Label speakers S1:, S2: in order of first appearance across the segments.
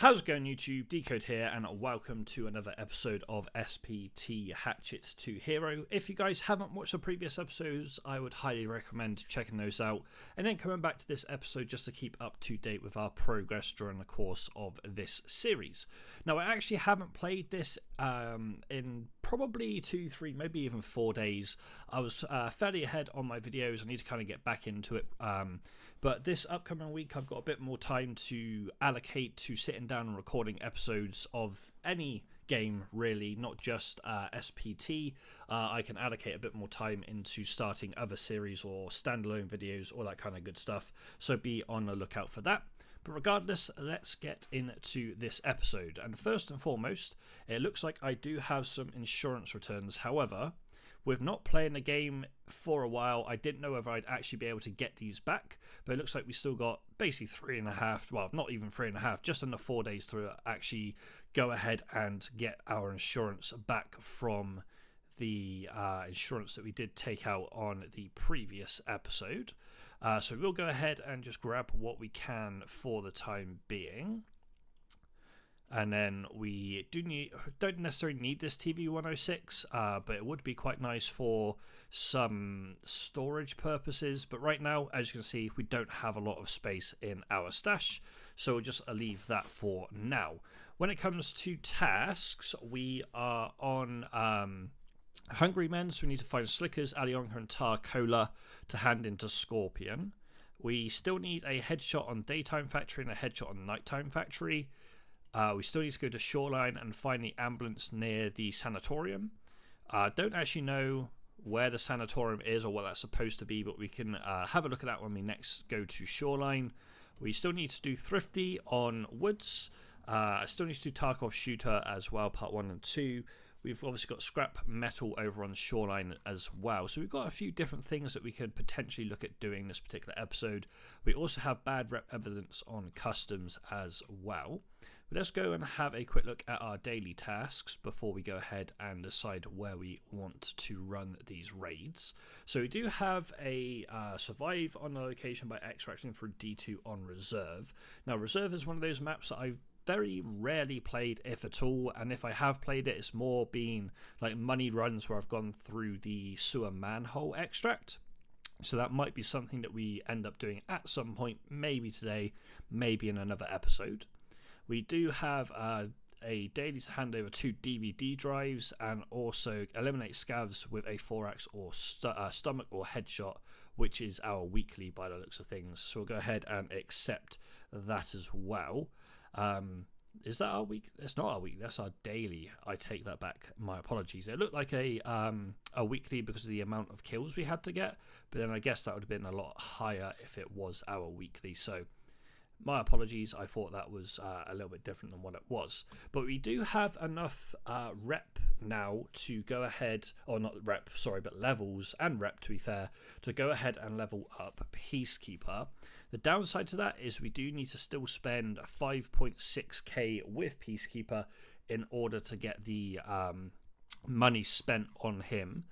S1: How's it going, YouTube? Decode here, and welcome to another episode of SPT Hatchet to Hero. If you guys haven't watched the previous episodes, I would highly recommend checking those out, and then coming back to this episode just to keep up to date with our progress during the course of this series. Now, I actually haven't played this in probably 2, 3, maybe even 4 days. I was fairly ahead on my videos. I need to kind of get back into it. But this upcoming week, I've got a bit more time to allocate to sitting down and recording episodes of any game, really, not just SPT. I can allocate a bit more time into starting other series or standalone videos, all that kind of good stuff. So be on the lookout for that. But regardless, let's get into this episode. And first and foremost, it looks like I do have some insurance returns. However, with not playing the game for a while, I didn't know whether I'd actually be able to get these back. But it looks like we still got basically 3.5, well, not even 3.5, just under 4 days to actually go ahead and get our insurance back from the insurance that we did take out on the previous episode. So we'll go ahead and just grab what we can for the time being. And then we don't necessarily need this TV106, but it would be quite nice for some storage purposes. But right now, as you can see, we don't have a lot of space in our stash, so we'll just leave that for now. When it comes to tasks, we are on Hungry Men, so we need to find Slickers, Alyonka, and Tarcola to hand into Scorpion. We still need a headshot on Daytime Factory and a headshot on Nighttime Factory. We still need to go to Shoreline and find the ambulance near the sanatorium. Don't actually know where the sanatorium is or what that's supposed to be, but we can have a look at that when we next go to Shoreline. We still need to do Thrifty on Woods. I still need to do Tarkov Shooter as well, part 1 and 2. We've obviously got Scrap Metal over on Shoreline as well. So we've got a few different things that we could potentially look at doing this particular episode. We also have bad rep evidence on Customs as well. But let's go and have a quick look at our daily tasks before we go ahead and decide where we want to run these raids. So we do have a survive on the location by extracting through D2 on Reserve. Now, Reserve is one of those maps that I've very rarely played, if at all, and if I have played it, it's more been like money runs where I've gone through the sewer manhole extract. So that might be something that we end up doing at some point, maybe today, maybe in another episode. We do have a daily to hand over 2 DVD drives and also eliminate scavs with a 4-axe or stomach or headshot, which is our weekly by the looks of things. So we'll go ahead and accept that as well. Is that our week? It's not our week. That's our daily. I take that back. My apologies. It looked like a weekly because of the amount of kills we had to get, but then I guess that would have been a lot higher if it was our weekly. So my apologies. I thought that was a little bit different than what it was. But we do have enough rep now to go ahead, or not rep, sorry, but levels and rep, to be fair, to go ahead and level up Peacekeeper. The downside to that is we do need to still spend 5.6k with Peacekeeper in order to get the money spent on him.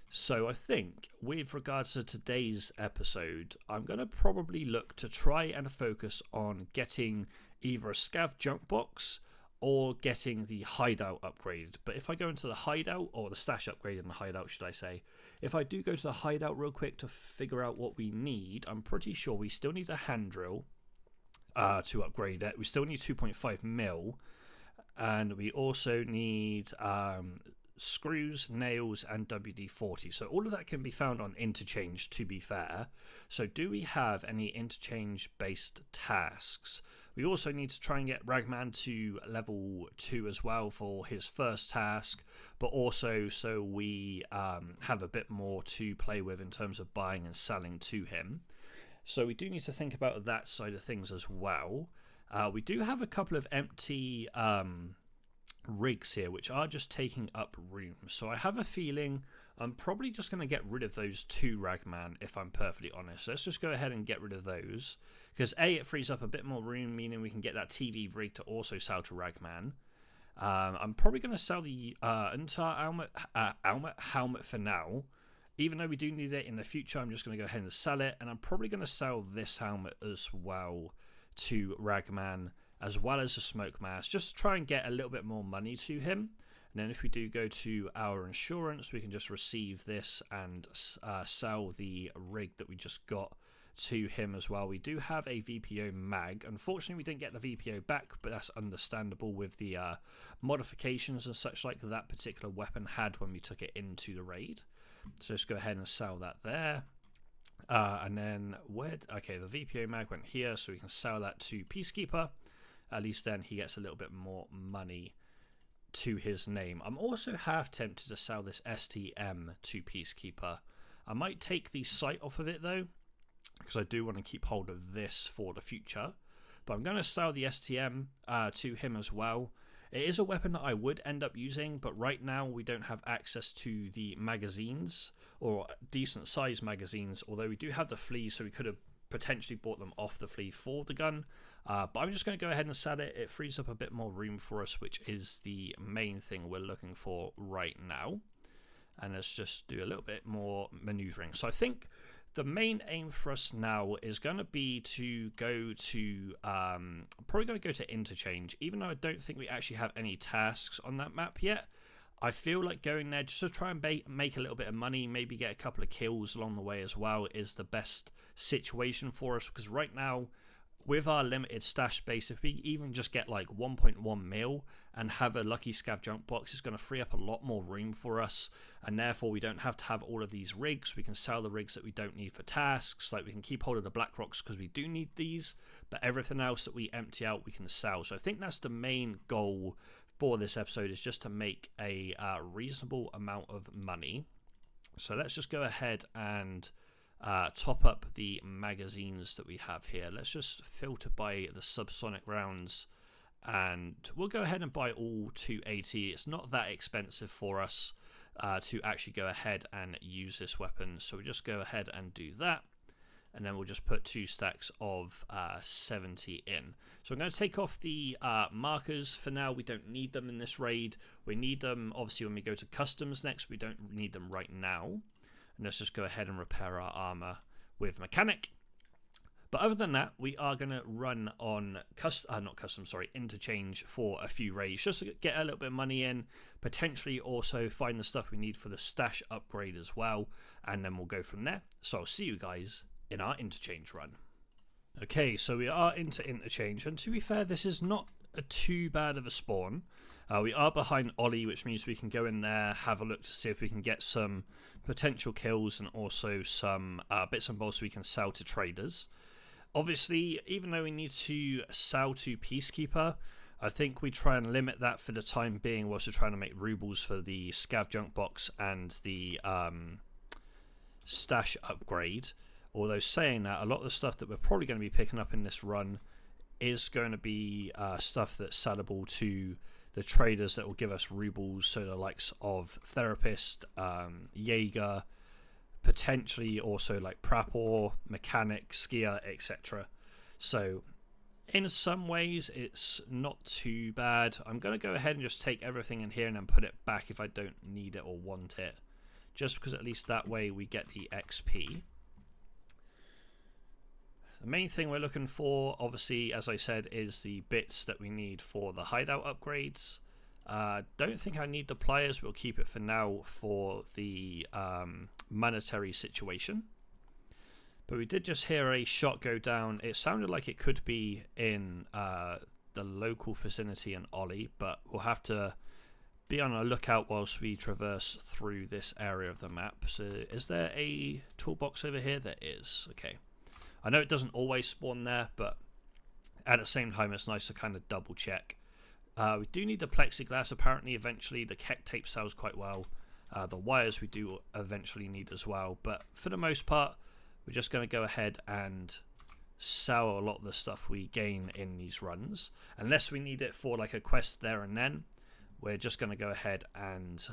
S1: So I think with regards to today's episode, I'm going to probably look to try and focus on getting either a scav junk box or getting the hideout upgrade. But if I go into the hideout, or the stash upgrade in the hideout, should I say, if I do go to the hideout real quick to figure out what we need, I'm pretty sure we still need a hand drill to upgrade it. We still need 2.5 mil, and we also need screws, nails, and WD-40. So all of that can be found on Interchange, to be fair. So do we have any Interchange-based tasks? We also need to try and get Ragman to level 2 as well for his first task, but also so we have a bit more to play with in terms of buying and selling to him. So we do need to think about that side of things as well. We do have a couple of empty rigs here which are just taking up room, so I have a feeling I'm probably just going to get rid of those 2 Ragman, if I'm perfectly honest. Let's just go ahead and get rid of those, because A, it frees up a bit more room, meaning we can get that TV rig to also sell to Ragman. I'm probably going to sell the Untar helmet for now. Even though we do need it in the future, I'm just going to go ahead and sell it, and I'm probably going to sell this helmet as well to Ragman as well as a smoke mask, just to try and get a little bit more money to him. And then if we do go to our insurance, we can just receive this and sell the rig that we just got to him as well. We do have a VPO mag. Unfortunately, we didn't get the VPO back, but that's understandable with the modifications and such like that particular weapon had when we took it into the raid. So let's go ahead and sell that there. And then okay, the VPO mag went here, so we can sell that to Peacekeeper. At least then he gets a little bit more money to his name. I'm also half tempted to sell this STM to Peacekeeper. I might take the sight off of it though, because I do want to keep hold of this for the future. But I'm going to sell the STM to him as well. It is a weapon that I would end up using, but right now we don't have access to the magazines, or decent size magazines, although we do have the fleas, so we could have potentially bought them off the flea for the gun. But I'm just going to go ahead and sell it. It frees up a bit more room for us, which is the main thing we're looking for right now. And let's just do a little bit more maneuvering. So I think the main aim for us now is going to be to go to, probably going to go to Interchange, even though I don't think we actually have any tasks on that map yet. I feel like going there just to try and make a little bit of money, maybe get a couple of kills along the way as well, is the best situation for us, because right now, with our limited stash space, if we even just get like 1.1 mil and have a lucky scav junk box, it's going to free up a lot more room for us, and therefore we don't have to have all of these rigs. We can sell the rigs that we don't need for tasks, like we can keep hold of the black rocks because we do need these, but everything else that we empty out we can sell. So I think that's the main goal for this episode, is just to make a reasonable amount of money. So let's just go ahead and top up the magazines that we have here. Let's just filter by the subsonic rounds, and we'll go ahead and buy all 280. It's not that expensive for us to actually go ahead and use this weapon, so we'll just go ahead and do that, and then we'll just put 2 stacks of 70 in. So I'm going to take off the markers for now. We don't need them in this raid. We need them obviously when we go to customs next. We don't need them right now. And let's just go ahead and repair our armor with mechanic. But other than that, we are going to run on Interchange for a few raids, just to get a little bit of money in, potentially also find the stuff we need for the stash upgrade as well, and then we'll go from there. So I'll see you guys in our Interchange run. Okay, so we are into Interchange, and to be fair, this is not too bad of a spawn. We are behind Ollie, which means we can go in there, have a look to see if we can get some potential kills and also some bits and bobs we can sell to traders. Obviously, even though we need to sell to Peacekeeper, I think we try and limit that for the time being. We're also trying to make rubles for the scav junk box and the stash upgrade. Although saying that, a lot of the stuff that we're probably going to be picking up in this run is going to be stuff that's sellable to the traders that will give us rubles, so the likes of Therapist, Jaeger, potentially also like Prapor, Mechanic, Skier, etc. So in some ways it's not too bad. I'm going to go ahead and just take everything in here and then put it back if I don't need it or want it, just because at least that way we get the XP. The main thing we're looking for, obviously, as I said, is the bits that we need for the hideout upgrades. Don't think I need the pliers. We'll keep it for now for the monetary situation. But we did just hear a shot go down. It sounded like it could be in the local vicinity in Ollie, but we'll have to be on a lookout whilst we traverse through this area of the map. So is there a toolbox over here? There is. Okay. I know it doesn't always spawn there, but at the same time it's nice to kind of double check. We do need the plexiglass apparently eventually. The Keck tape sells quite well. The wires we do eventually need as well, but for the most part we're just going to go ahead and sell a lot of the stuff we gain in these runs. Unless we need it for like a quest there and then, we're just going to go ahead and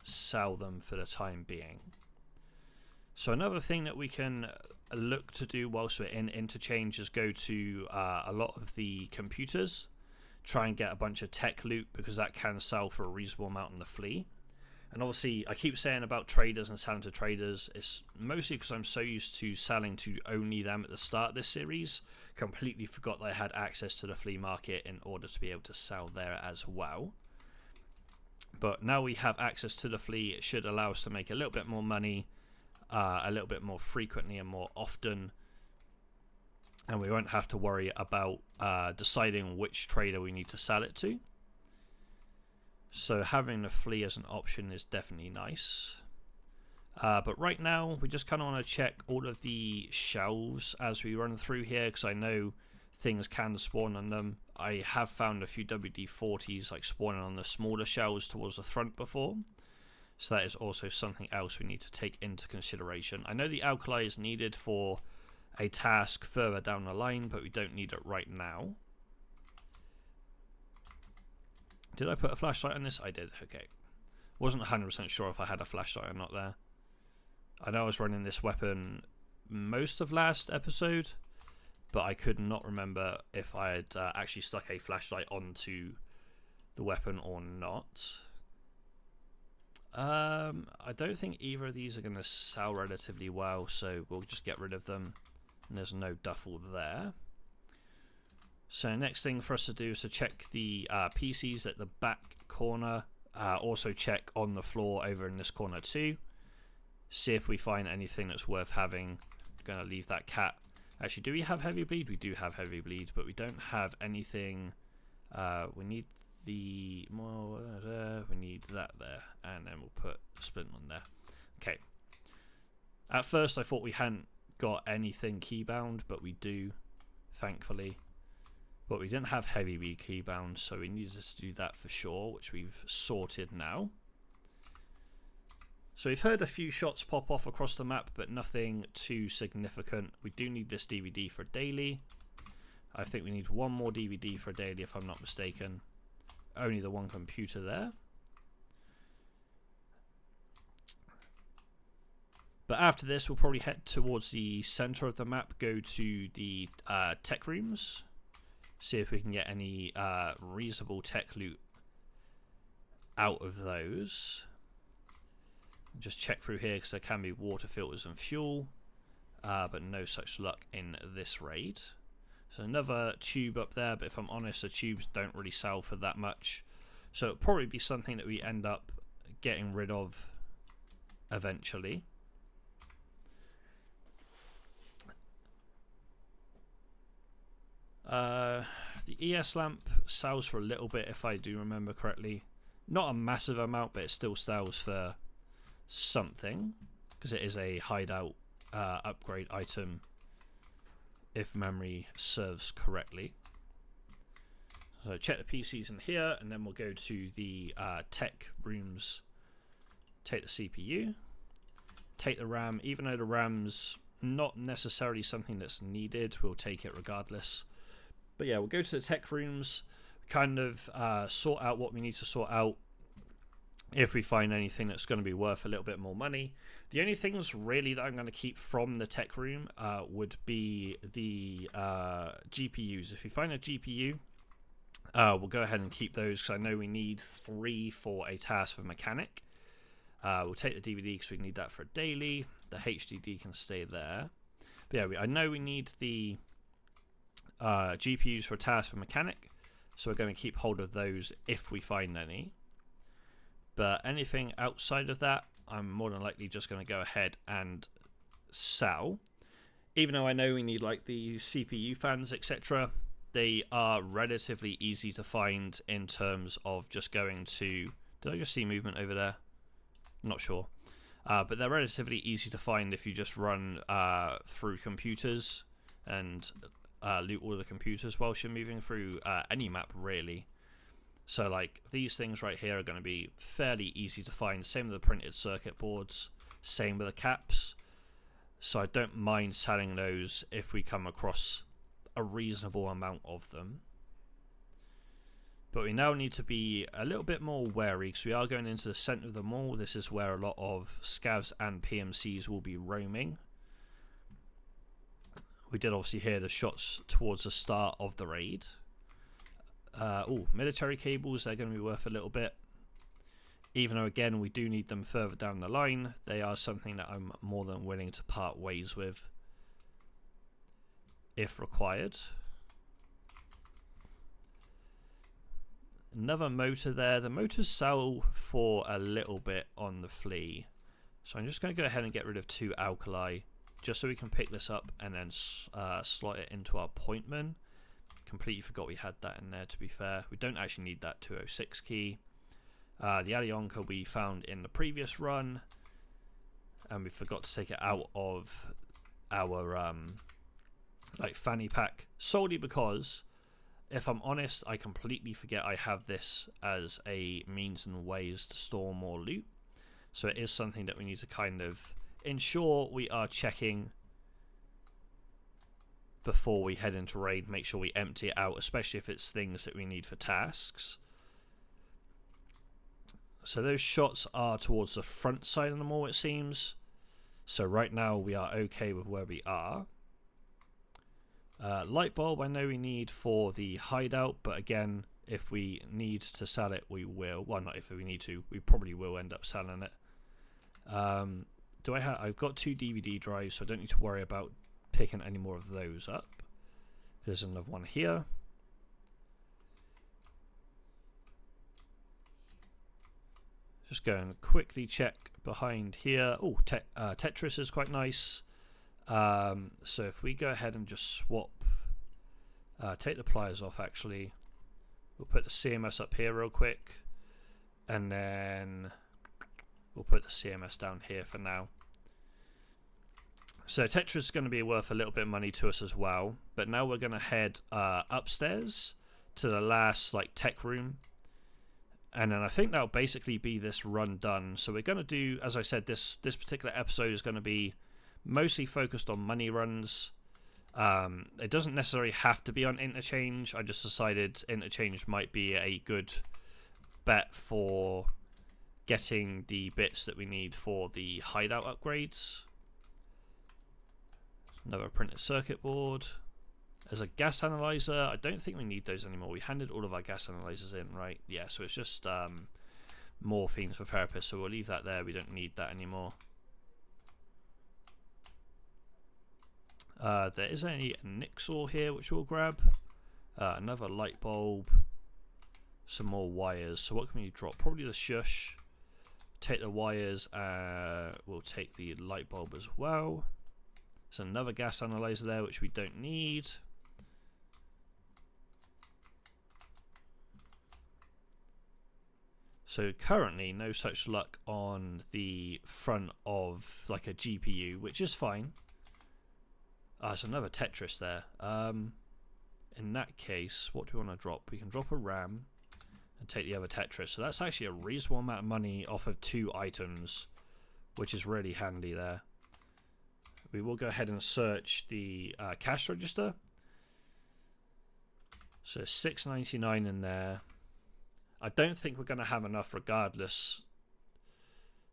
S1: sell them for the time being. So another thing that we can look to do whilst we're in Interchange is go to a lot of the computers, try and get a bunch of tech loot, because that can sell for a reasonable amount on the flea. And obviously, I keep saying about traders and selling to traders. It's mostly because I'm so used to selling to only them at the start of this series. Completely forgot that I had access to the flea market in order to be able to sell there as well. But now we have access to the flea, it should allow us to make a little bit more money, a little bit more frequently and more often. And we won't have to worry about deciding which trader we need to sell it to. So having the flea as an option is definitely nice. But right now, we just kind of want to check all of the shelves as we run through here, because I know things can spawn on them. I have found a few WD-40s like spawning on the smaller shelves towards the front before. So that is also something else we need to take into consideration. I know the alkali is needed for a task further down the line, but we don't need it right now. Did I put a flashlight on this? I did, okay. Wasn't 100% sure if I had a flashlight or not there. I know I was running this weapon most of last episode, but I could not remember if I had actually stuck a flashlight onto the weapon or not. I don't think either of these are going to sell relatively well, so we'll just get rid of them. And there's no duffel there. So next thing for us to do is to check the PCs at the back corner. Also check on the floor over in this corner too. See if we find anything that's worth having. I'm going to leave that cat. Actually, do we have heavy bleed? We do have heavy bleed, but we don't have anything. We need the more. We need that there, and then we'll put a splint on there. Okay. At first, I thought we hadn't got anything keybound, but we do, thankfully. But we didn't have heavy bleed keybound, so we needed to do that for sure, which we've sorted now. So we've heard a few shots pop off across the map, but nothing too significant. We do need this DVD for daily. I think we need one more DVD for daily, if I'm not mistaken. Only the one computer there. But after this, we'll probably head towards the center of the map, go to the tech rooms, see if we can get any reasonable tech loot out of those. Just check through here because there can be water filters and fuel, but no such luck in this raid. So another tube up there, but if I'm honest, the tubes don't really sell for that much. So it'll probably be something that we end up getting rid of eventually. The ES lamp sells for a little bit if I do remember correctly. Not a massive amount, but it still sells for something because it is a hideout upgrade item if memory serves correctly. So check the PCs in here, and then we'll go to the tech rooms. Take the CPU, take the RAM. Even though the RAM's not necessarily something that's needed, we'll take it regardless. But yeah, we'll go to the tech rooms, kind of sort out what we need to sort out. If we find anything that's going to be worth a little bit more money. The only things really that I'm going to keep from the tech room would be the GPUs. If we find a GPU, we'll go ahead and keep those because I know we need 3 for a task for mechanic. We'll take the DVD because we need that for a daily. The HDD can stay there. But yeah, I know we need the GPUs for a task for mechanic, so we're going to keep hold of those if we find any. But anything outside of that, I'm more than likely just going to go ahead and sell. Even though I know we need like the CPU fans, etc., they are relatively easy to find in terms of just going to... Did I just see movement over there? I'm not sure. But they're relatively easy to find if you just run through computers and loot all the computers whilst you're moving through any map, really. So like these things right here are going to be fairly easy to find. Same with the printed circuit boards. Same with the caps. So I don't mind selling those if we come across a reasonable amount of them. But we now need to be a little bit more wary because we are going into the centre of the mall. This is where a lot of scavs and PMCs will be roaming. We did obviously hear the shots towards the start of the raid. Military cables, they're going to be worth a little bit. even though again we do need them further down the line, they are something that I'm more than willing to part ways with if required. Another motor there. The motors sell for a little bit on the flea, so I'm just going to go ahead and get rid of 2 alkali just so we can pick this up and then slot it into our pointman. Completely forgot we had that in there, to be fair. We don't actually need that 206 key. The Alionka we found in the previous run, and we forgot to take it out of our like fanny pack, solely because, if I'm honest, I completely forget I have this as a means and ways to store more loot. So it is something that we need to kind of ensure we are checking before we head into raid. Make sure we empty it out, especially if it's things that we need for tasks. So those shots are towards the front side of the mall, it seems. So right now we are okay with where we are. Light bulb I know we need for the hideout, but again, if we need to sell it, we will. Well, not if we need to, we probably will end up selling it. I've got 2 DVD drives, so I don't need to worry about picking any more of those up. There's another one here. Just go and quickly check behind here. Oh, Tetris is quite nice. So if we go ahead and just swap, take the pliers off actually. We'll put the CMS up here real quick. And then we'll put the CMS down here for now. So Tetris is going to be worth a little bit of money to us as well. But now we're going to head upstairs to the last like tech room. And then I think that'll basically be this run done. So we're going to do, as I said, this particular episode is going to be mostly focused on money runs. It doesn't necessarily have to be on interchange. I just decided interchange might be a good bet for getting the bits that we need for the hideout upgrades. Another printed circuit board. As a gas analyzer, I don't think we need those anymore. We handed all of our gas analyzers in, right? Yeah, so it's just morphines for therapists, so we'll leave that there. We don't need that anymore. There is a Nixor here, which we'll grab. Another light bulb. Some more wires. So what can we drop? Probably the shush. Take the wires. We'll take the light bulb as well. There's another gas analyzer there, which we don't need. So currently no such luck on the front of like a GPU, which is fine. There's another Tetris there. In that case, what do we want to drop? We can drop a RAM and take the other Tetris. So that's actually a reasonable amount of money off of 2 items, which is really handy there. We will go ahead and search the cash register. So $6.99 in there. I don't think we're going to have enough regardless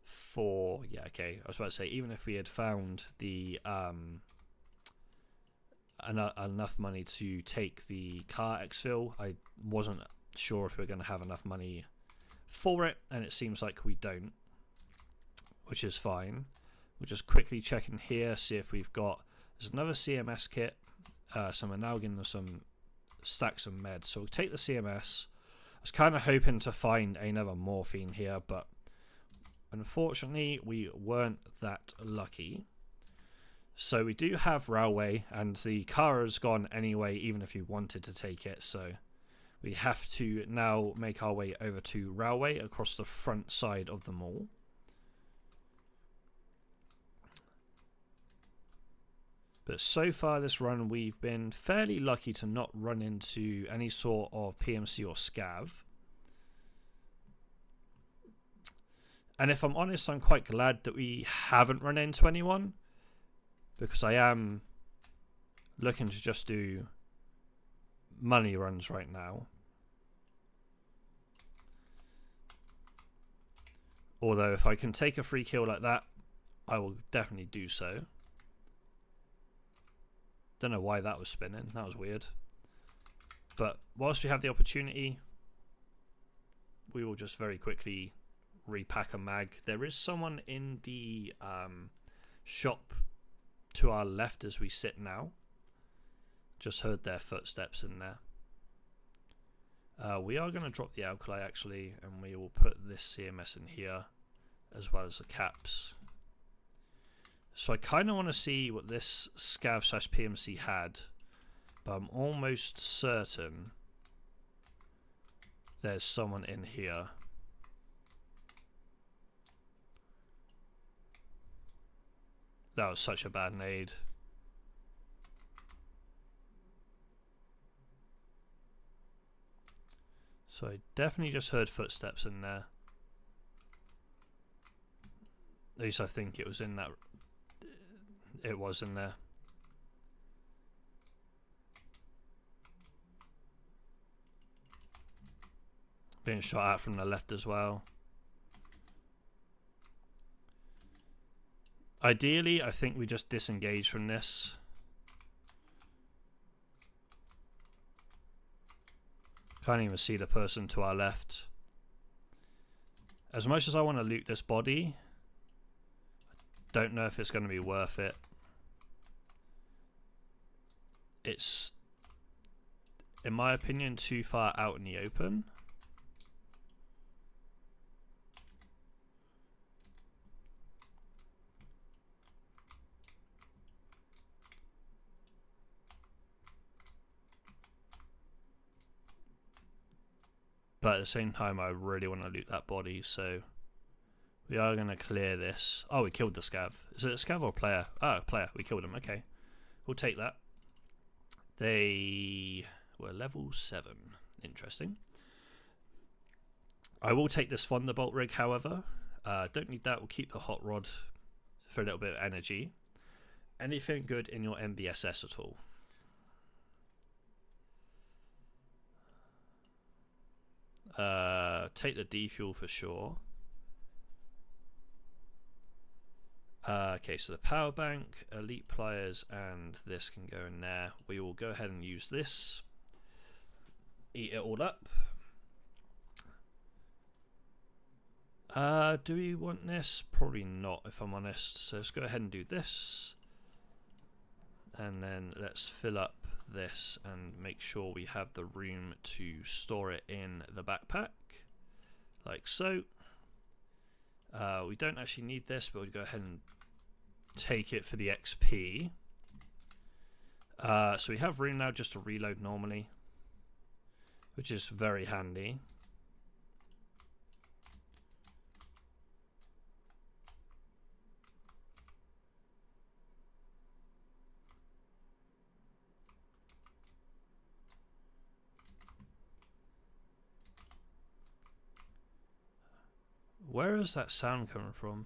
S1: for... Yeah, okay. I was about to say, even if we had found the enough money to take the car exfil, I wasn't sure if we we're going to have enough money for it, and it seems like we don't, which is fine. We'll just quickly check in here, see if we've got... There's another CMS kit, some analgin and some stacks of meds. So we'll take the CMS. I was kind of hoping to find another morphine here, but unfortunately we weren't that lucky. So we do have railway, and the car has gone anyway, even if you wanted to take it. So we have to now make our way over to railway across the front side of the mall. But so far this run, we've been fairly lucky to not run into any sort of PMC or scav. And if I'm honest, I'm quite glad that we haven't run into anyone, because I am looking to just do money runs right now. Although if I can take a free kill like that, I will definitely do so. Don't know why that was spinning. That was weird. But whilst we have the opportunity, we will just very quickly repack a mag. There is someone in the shop to our left as we sit now. Just heard their footsteps in there. We are going to drop the alkali actually, and we will put this CMS in here as well as the caps. So I kind of want to see what this scav/PMC had, but I'm almost certain there's someone in here. That was such a bad nade. So I definitely just heard footsteps in there. At least I think it was in that. It was in there. Being shot at from the left as well. Ideally, I think we just disengage from this. Can't even see the person to our left. As much as I want to loot this body, I don't know if it's going to be worth it. It's, in my opinion, too far out in the open. But at the same time, I really want to loot that body, so we are going to clear this. Oh, we killed the scav. Is it a scav or a player? Oh, player. We killed him. Okay. We'll take that. They were level 7. Interesting. I will take this Thunderbolt rig, however. Don't need that. We'll keep the hot rod for a little bit of energy. Anything good in your MBSS at all? Take the D-fuel for sure. Okay, so the power bank, elite pliers, and this can go in there. We will go ahead and use this. Eat it all up. Do we want this? Probably not, if I'm honest. So let's go ahead and do this. And then let's fill up this and make sure we have the room to store it in the backpack, like so. We don't actually need this, but we'll go ahead and take it for the XP. So we have room now just to reload normally, which is very handy. Where is that sound coming from?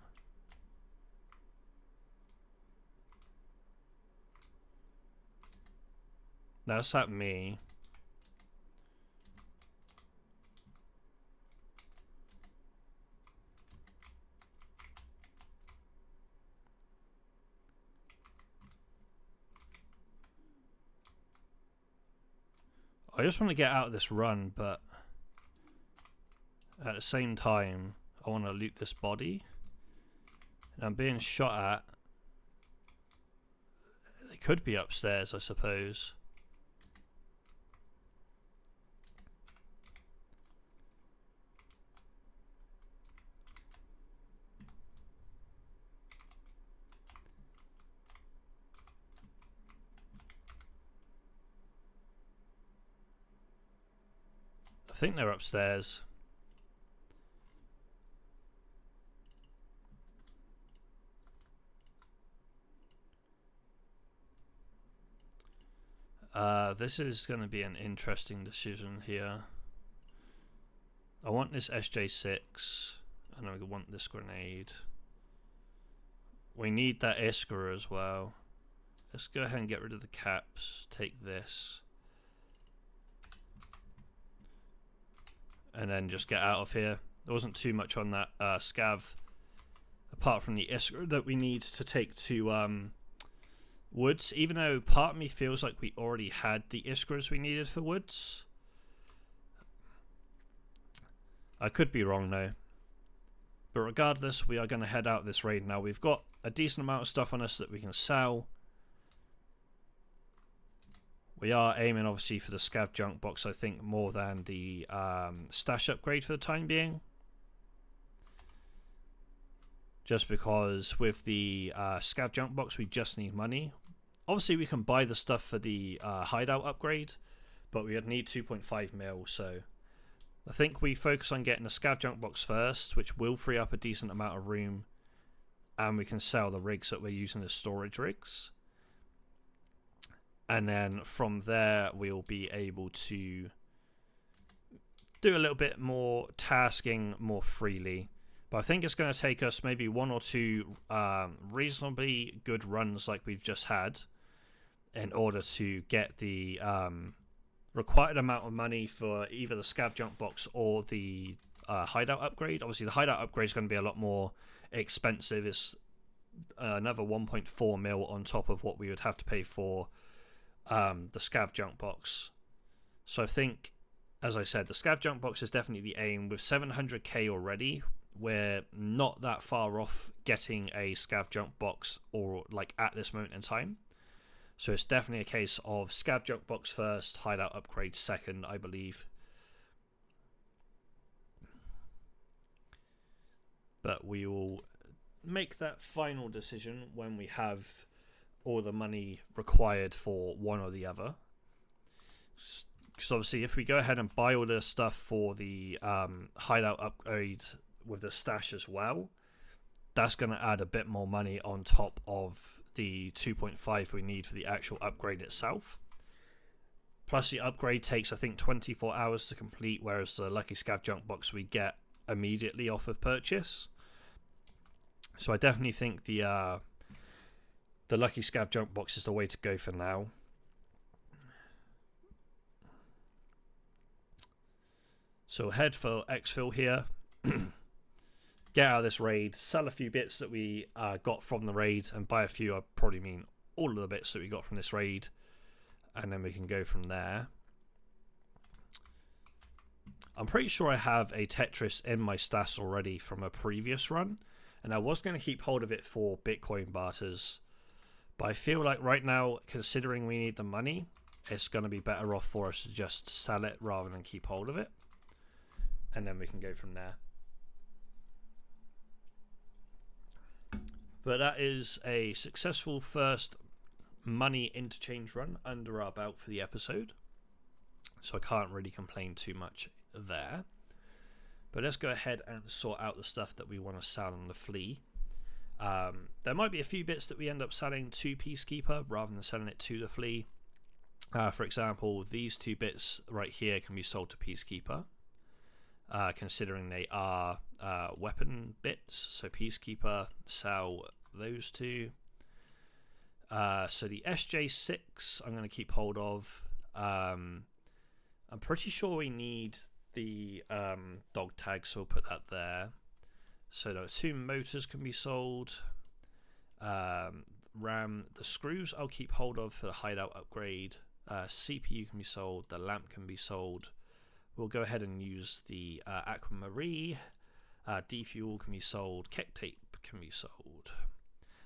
S1: That's at me. I just want to get out of this run, but at the same time I want to loot this body, and I'm being shot at. They could be upstairs, I suppose. I think they're upstairs. This is going to be an interesting decision here. I want this SJ6, and I want this grenade. We need that Iskra as well. Let's go ahead and get rid of the caps. Take this. And then just get out of here. There wasn't too much on that scav, apart from the Iskra that we need to take to woods, even though part of me feels like we already had the Iskras we needed for woods. I could be wrong though. But regardless, we are going to head out this raid now. We've got a decent amount of stuff on us that we can sell. We are aiming, obviously, for the scav junk box, I think, more than the stash upgrade for the time being. Just because with the scav junk box, we just need money. Obviously, we can buy the stuff for the hideout upgrade, but we would need 2.5 mil, so I think we focus on getting the scav junk box first, which will free up a decent amount of room, and we can sell the rigs that we're using as storage rigs. And then from there, we'll be able to do a little bit more tasking more freely. But I think it's going to take us maybe 1 or 2 reasonably good runs like we've just had in order to get the required amount of money for either the scav junk box or the hideout upgrade. Obviously, the hideout upgrade is going to be a lot more expensive. It's another 1.4 mil on top of what we would have to pay for the scav junk box. So I think, as I said, the scav junk box is definitely the aim. With 700k already, we're not that far off getting a scav junk box, or like at this moment in time. So it's definitely a case of scav junk box first, hideout upgrade second, I believe. But we will make that final decision when we have all the money required for one or the other. Because obviously, if we go ahead and buy all the stuff for the hideout upgrade with the stash as well, that's going to add a bit more money on top of the 2.5 we need for the actual upgrade itself. Plus, the upgrade takes, I think, 24 hours to complete, whereas the Lucky Scav Junk Box we get immediately off of purchase. So I definitely think the Lucky Scav Junk Box is the way to go for now. So head for exfil here. Get out of this raid, sell a few bits that we got from the raid, and by a few I probably mean all of the bits that we got from this raid, and then we can go from there. I'm pretty sure I have a Tetris in my stash already from a previous run, and I was going to keep hold of it for Bitcoin barters, but I feel like right now, considering we need the money, it's going to be better off for us to just sell it rather than keep hold of it, and then we can go from there. But that is a successful first money interchange run under our belt for the episode, so I can't really complain too much there. But let's go ahead and sort out the stuff that we want to sell on the flea. There might be a few bits that we end up selling to Peacekeeper rather than selling it to the flea. For example, these 2 bits right here can be sold to Peacekeeper, considering they are weapon bits. So Peacekeeper, sell those 2. So the SJ6 I'm going to keep hold of. I'm pretty sure we need the dog tag, so we'll put that there. So the 2 motors can be sold. RAM, the screws I'll keep hold of for the hideout upgrade. CPU can be sold. The lamp can be sold. We'll go ahead and use the Aquamarine. Defuel can be sold. Kick tape can be sold.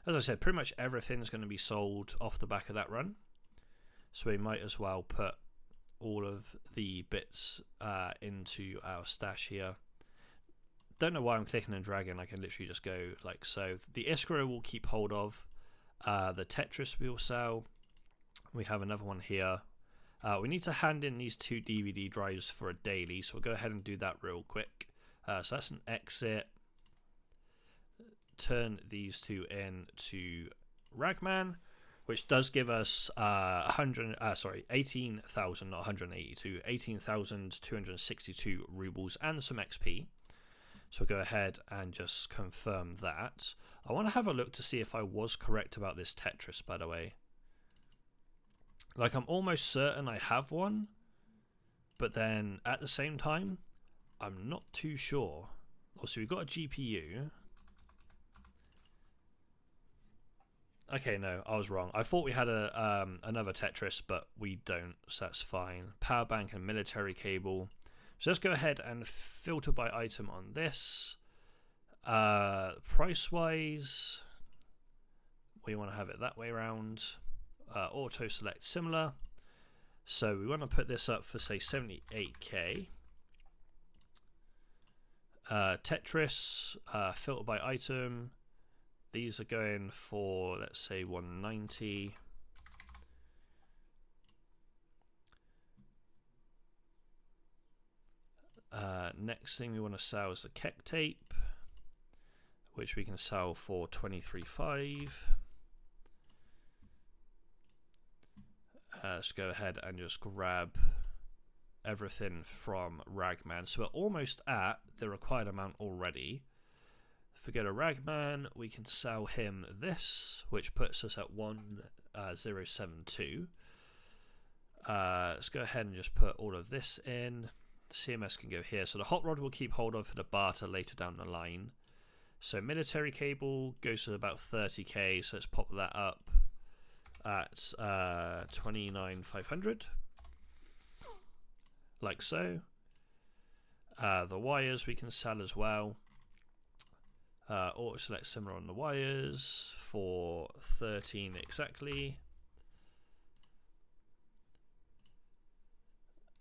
S1: As I said, pretty much everything's going to be sold off the back of that run. So we might as well put all of the bits into our stash here. Don't know why I'm clicking and dragging. I can literally just go like so. The Iskra will keep hold of. The Tetris we will sell. We have another one here. We need to hand in these 2 DVD drives for a daily, so we'll go ahead and do that real quick. So that's an exit. Turn these 2 in to Ragman, which does give us 18,000, not 182, 18,262 rubles and some XP. So we'll go ahead and just confirm that. I want to have a look to see if I was correct about this Tetris, by the way. Like, I'm almost certain I have one, but then at the same time, I'm not too sure. Also, we've got a GPU. Okay, no, I was wrong. I thought we had another Tetris, but we don't, so that's fine. Power bank and military cable. So let's go ahead and filter by item on this. Price wise, we want to have it that way around. Auto select similar. So we want to put this up for say 78k. Tetris, filter by item. These are going for, let's say, 190. Next thing we want to sell is the Keck tape, which we can sell for 23.5. Let's go ahead and just grab everything from Ragman. So we're almost at the required amount already. If we go to Ragman, we can sell him this, which puts us at 1072. Let's go ahead and just put all of this in. The CMS can go here. So the hot rod will keep hold of for the barter later down the line. So military cable goes to about 30k, so let's pop that up at 29,500. Like so. The wires we can sell as well. Auto select similar on the wires for 13 exactly.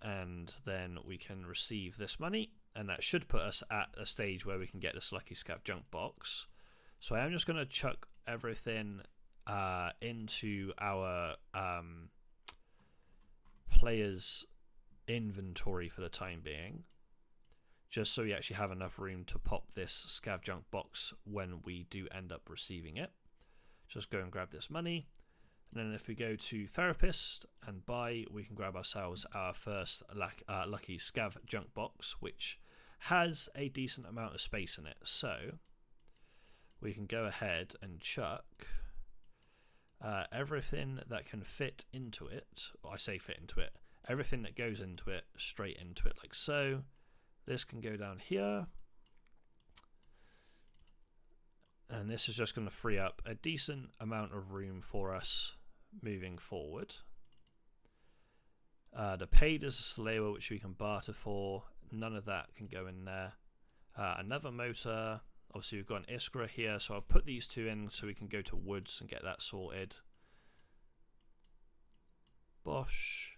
S1: And then we can receive this money, and that should put us at a stage where we can get this Lucky Scav junk box. So I am just going to chuck everything into our players inventory for the time being, just so we actually have enough room to pop this Scav junk box when we do end up receiving it. Just go and grab this money, and then if we go to therapist and buy, we can grab ourselves our first lucky Scav junk box, which has a decent amount of space in it. So we can go ahead and chuck everything that can fit into it. Well, I say fit into it. Everything that goes into it, straight into it, like so. This can go down here. And this is just going to free up a decent amount of room for us moving forward. The paid is a Slayer, which we can barter for. None of that can go in there. Another motor. Obviously, we've got an Iskra here, so I'll put these two in so we can go to woods and get that sorted. Bosh.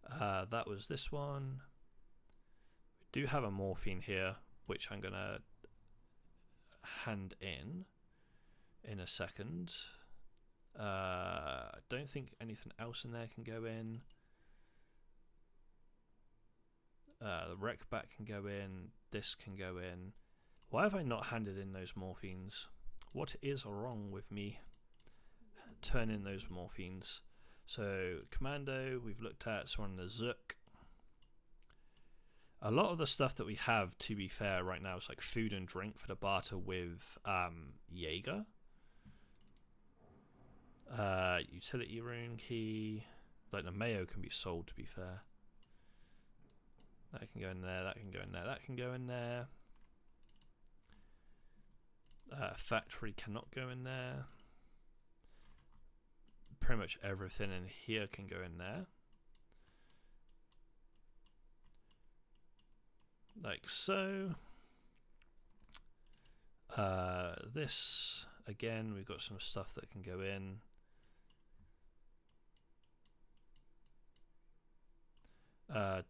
S1: That was this one. We do have a morphine here, which I'm going to hand in a second. I don't think anything else in there can go in. The rec back can go in. This can go in. Why have I not handed in those morphines? What is wrong with me? Turn in those morphines. So commando we've looked at, so on the Zook. A lot of the stuff that we have, to be fair, right now is like food and drink for the barter with Jaeger. Utility rune key. Like the Mayo can be sold, to be fair. That can go in there, that can go in there, that can go in there. Factory cannot go in there. Pretty much everything in here can go in there. Like so. This, again, we've got some stuff that can go in.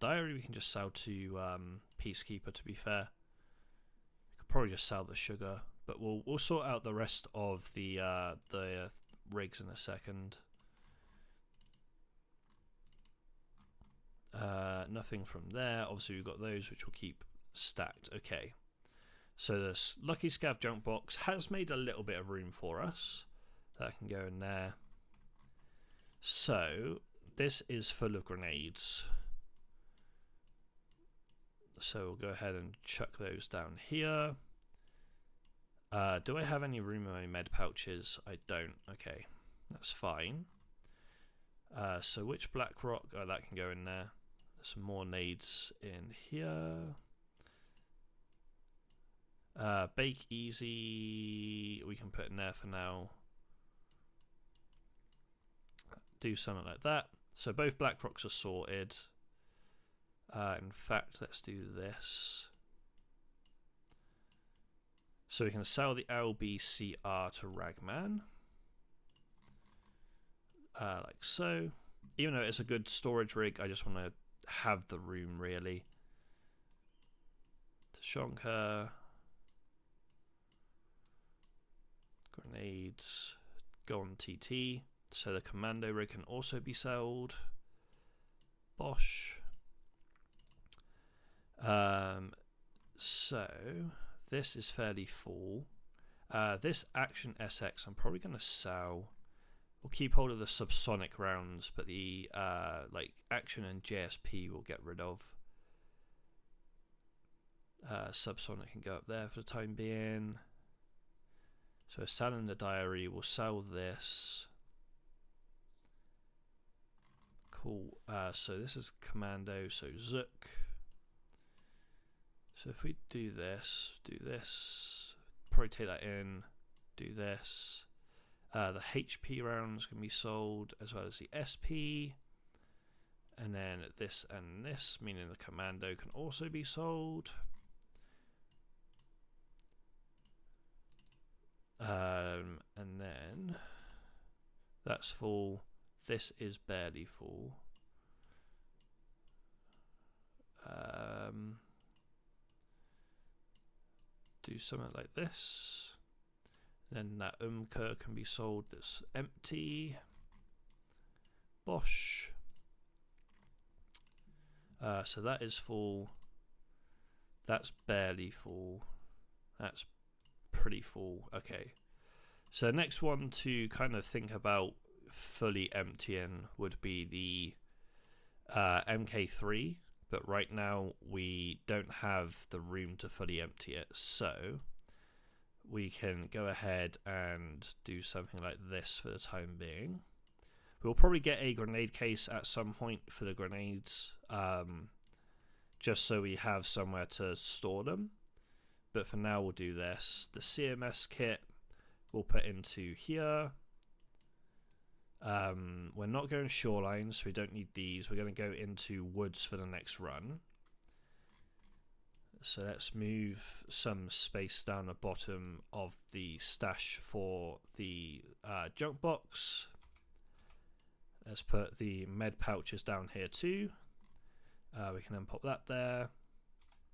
S1: Diary we can just sell to Peacekeeper, to be fair. We could probably just sell the sugar, but we'll sort out the rest of the rigs in a second. Nothing from there. Obviously we've got those which will keep stacked. Okay, so this Lucky Scav junk box has made a little bit of room for us. That can go in there. So this is full of grenades, so we'll go ahead and chuck those down here. Do I have any room in my med pouches? I don't. Okay, that's fine. So which black rock? Oh, that can go in there. There's some more nades in here. Bake easy we can put in there for now. Do something like that. So both black rocks are sorted. In fact, let's do this. So we can sell the LBCR to Ragman. Like so. Even though it's a good storage rig, I just want to have the room really. Tashonka. Grenades. Go on TT. So the commando rig can also be sold. Bosch. So this is fairly full. This Action SX I'm probably going to sell. We'll keep hold of the subsonic rounds, but the like Action and JSP we'll get rid of. Subsonic can go up there for the time being. So selling the diary, we'll sell this. Cool. So this is commando, so Zook. So if we do this, probably take that in, do this. The HP rounds can be sold as well as the SP. And then this and this, meaning the commando can also be sold. And then that's full. This is barely full. Do something like this. Then that Umker can be sold that's empty. Bosch. So that is full. That's barely full. That's pretty full. Okay. So next one to kind of think about fully emptying would be the MK3. But right now we don't have the room to fully empty it, so we can go ahead and do something like this for the time being. We'll probably get a grenade case at some point for the grenades, just so we have somewhere to store them. But for now we'll do this. The CMS kit we'll put into here. We're not going shoreline, so we don't need these. We're going to go into woods for the next run. So let's move some space down the bottom of the stash for the junk box. Let's put the med pouches down here too. We can then pop that there.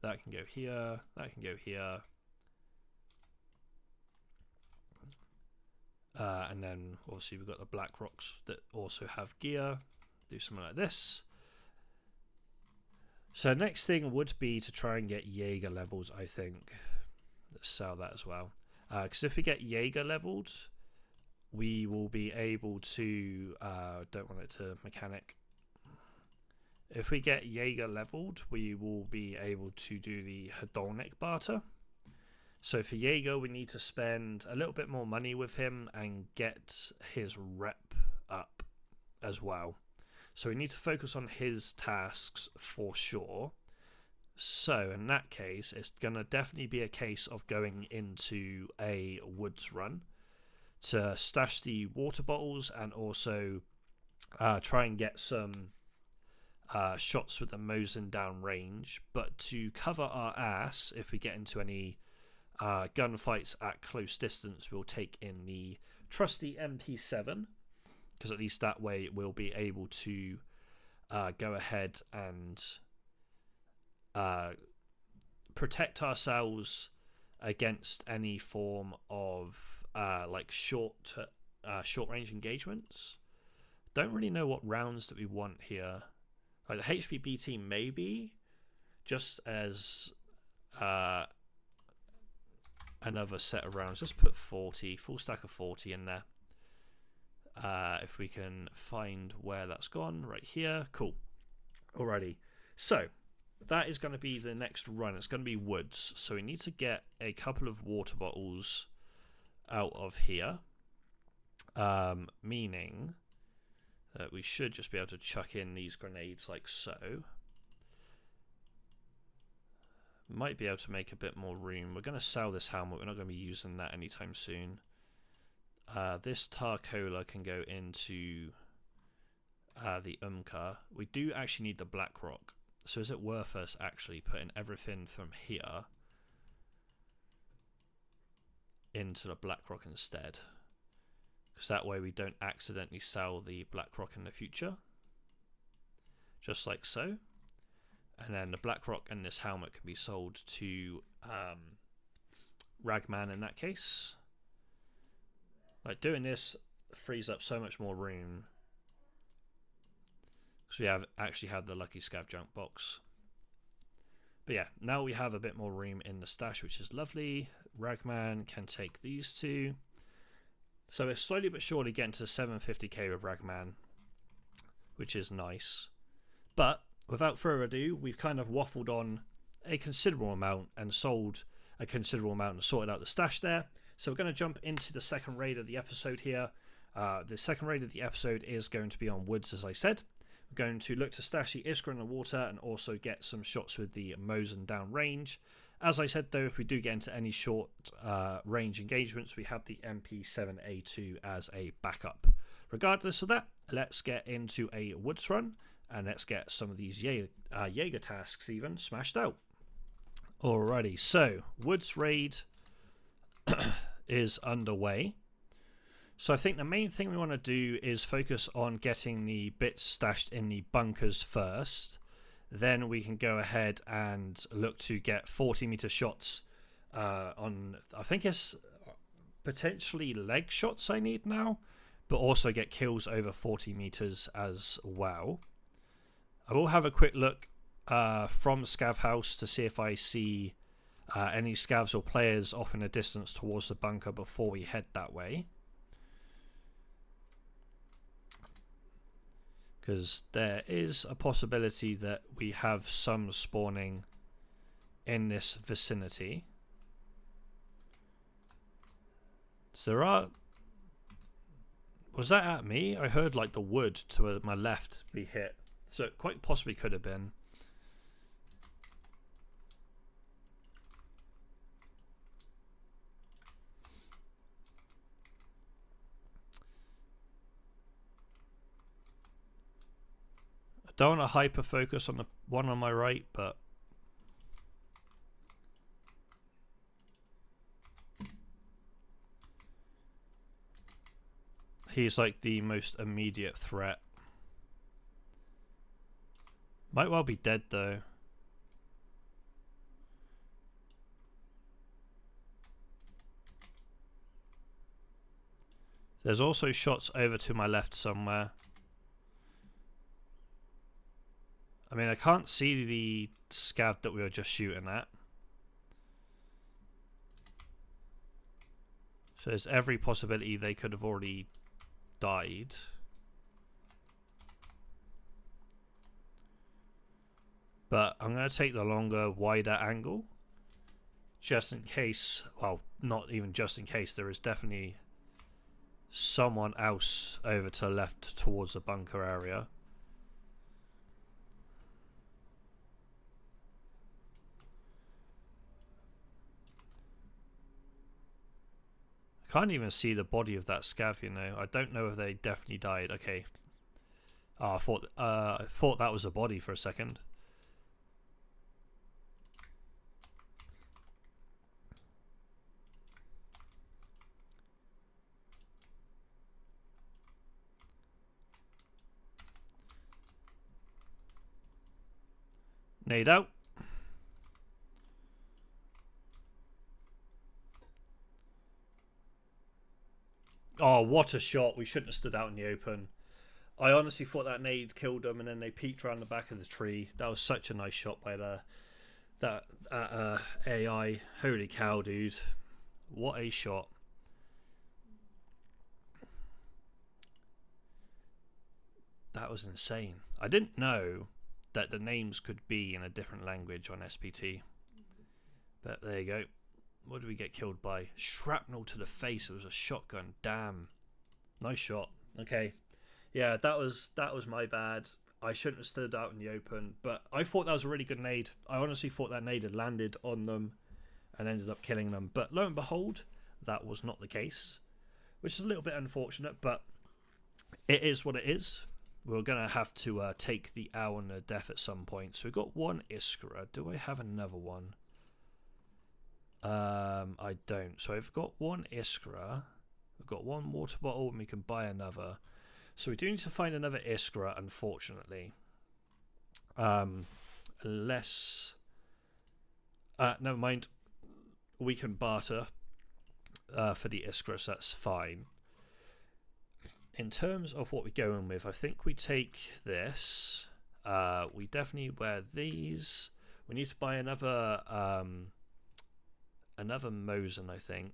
S1: That can go here. That can go here. And then obviously we've got the Black Rocks that also have gear. Do something like this. So next thing would be to try and get Jaeger levels, I think. Let's sell that as well. Because if we get Jaeger leveled, we will be able to... don't want it to mechanic. If we get Jaeger leveled, we will be able to do the hedonic barter. So for Jaeger, we need to spend a little bit more money with him and get his rep up as well. So we need to focus on his tasks for sure. So in that case, it's going to definitely be a case of going into a woods run to stash the water bottles and also try and get some shots with the Mosin down range. But to cover our ass, if we get into any gunfights at close distance, we'll take in the trusty MP7, because at least that way we'll be able to go ahead and protect ourselves against any form of like short range engagements. Don't really know what rounds that we want here. Like the HPBT maybe, just as another set of rounds. Let's put 40, full stack of 40 in there. If we can find where that's gone, right here. Cool. Alrighty. So that is going to be the next run. It's going to be woods. So we need to get a couple of water bottles out of here. Meaning that we should just be able to chuck in these grenades like so. Might be able to make a bit more room. We're going to sell this helmet. We're not going to be using that anytime soon. This Tarcola can go into the Umka. We do actually need the Black Rock. So is it worth us actually putting everything from here into the Blackrock instead, because that way we don't accidentally sell the Blackrock in the future. Just like so. And then the Blackrock and this helmet can be sold to Ragman in that case. Like, doing this frees up so much more room, because we actually have the Lucky Scav junk box. But yeah, now we have a bit more room in the stash, which is lovely. Ragman can take these two. So we're slowly but surely getting to 750k with Ragman, which is nice. But without further ado, we've kind of waffled on a considerable amount and sold a considerable amount and sorted out the stash there. So we're going to jump into the second raid of the episode here. The second raid of the episode is going to be on woods, as I said. We're going to look to stash the Iskra in the water and also get some shots with the Mosin down range. As I said though, if we do get into any short range engagements, we have the MP7A2 as a backup. Regardless of that, let's get into a woods run and let's get some of these Jaeger tasks even smashed out. Alrighty, so woods raid is underway. So I think the main thing we want to do is focus on getting the bits stashed in the bunkers first. Then we can go ahead and look to get 40-meter shots on, I think it's potentially leg shots I need now, but also get kills over 40 meters as well. I will have a quick look from Scav House to see if I see any scavs or players off in a distance towards the bunker before we head that way. Because there is a possibility that we have some spawning in this vicinity. So there are... Was that at me? I heard like the wood to my left be hit. So it quite possibly could have been. I don't want to hyper focus on the one on my right, but he's like the most immediate threat. Might well be dead though. There's also shots over to my left somewhere. I mean, I can't see the scav that we were just shooting at. So there's every possibility they could have already died. But I'm going to take the longer, wider angle. Just in case, well, not even just in case, there is definitely someone else over to the left towards the bunker area. I can't even see the body of that scav, you know. I don't know if they definitely died. Okay. Oh, I thought that was a body for a second. Nade out. Oh, what a shot. We shouldn't have stood out in the open. I honestly thought that nade killed them, and then they peeked around the back of the tree. That was such a nice shot by that AI. Holy cow, dude. What a shot. That was insane. I didn't know that the names could be in a different language on SPT. But there you go. What did we get killed by? Shrapnel to the face. It was a shotgun. Damn. Nice shot. Okay. Yeah, that was my bad. I shouldn't have stood out in the open, but I thought that was a really good nade. I honestly thought that nade had landed on them and ended up killing them. But lo and behold, that was not the case, which is a little bit unfortunate, but it is what it is. We're going to have to take the owl and the death at some point. So we've got one Iskra. Do I have another one? I don't. So I've got one Iskra, we've got one water bottle, and we can buy another. So we do need to find another Iskra, unfortunately. Unless... never mind. We can barter for the Iskra, so that's fine. In terms of what we're going with, I think we take this. We definitely wear these. We need to buy another Mosin, I think.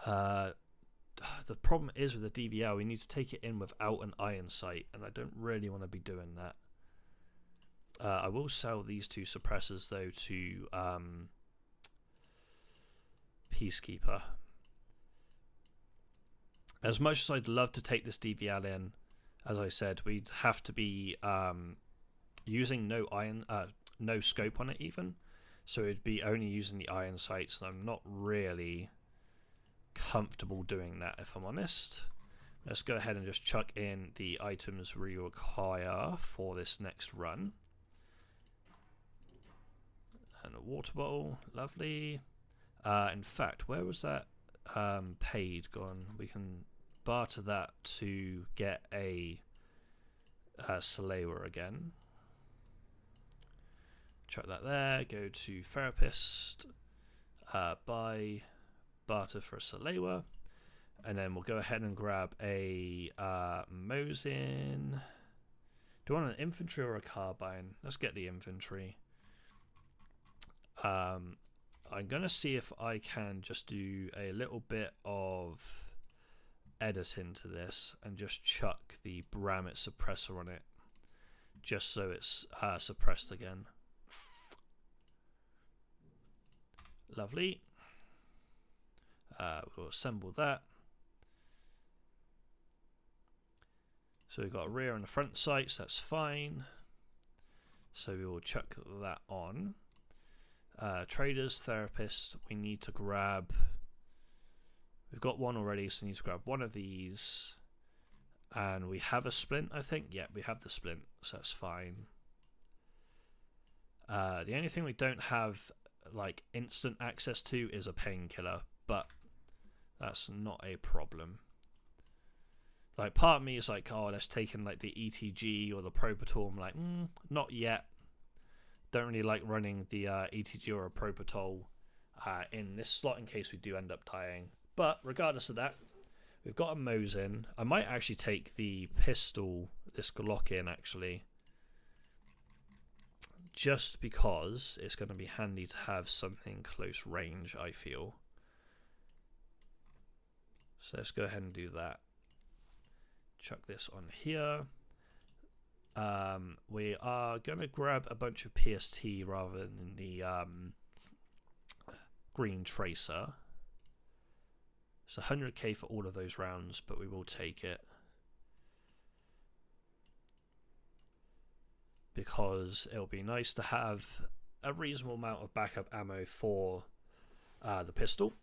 S1: The problem is with the DVL, we need to take it in without an iron sight, and I don't really want to be doing that. I will sell these two suppressors though to Peacekeeper. As much as I'd love to take this DVL in, as I said, we'd have to be using no scope on it even, so it'd be only using the iron sights, and I'm not really comfortable doing that, if I'm honest. Let's go ahead and just chuck in the items we require for this next run. And a water bottle, lovely. In fact, where was that paid gone? We can barter that to get a Salewa again. Chuck that there, go to Therapist, buy barter for a Salewa, and then we'll go ahead and grab a Mosin. Do you want an infantry or a carbine? Let's get the infantry. I'm going to see if I can just do a little bit of editing to this and just chuck the Bramit suppressor on it, just so it's suppressed again. Lovely. We'll assemble that. So we've got a rear and a front sights, that's fine. So we will chuck that on. Traders, Therapist, we need to grab... We've got one already, so we need to grab one of these. And we have a splint, I think. Yeah, we have the splint, so that's fine. The only thing we don't have like instant access to is a painkiller, but that's not a problem. Like, part of me is like, oh, let's take in like the ETG or the Propator. I'm like, not yet. Don't really like running the ETG or a Propator in this slot in case we do end up dying. But regardless of that, we've got a Mosin. I might actually take the pistol, this Glock in actually, just because it's going to be handy to have something close range, I feel. So let's go ahead and do that. Chuck this on here. We are going to grab a bunch of PST rather than the green tracer. It's 100k for all of those rounds, but we will take it. Because it'll be nice to have a reasonable amount of backup ammo for the pistol.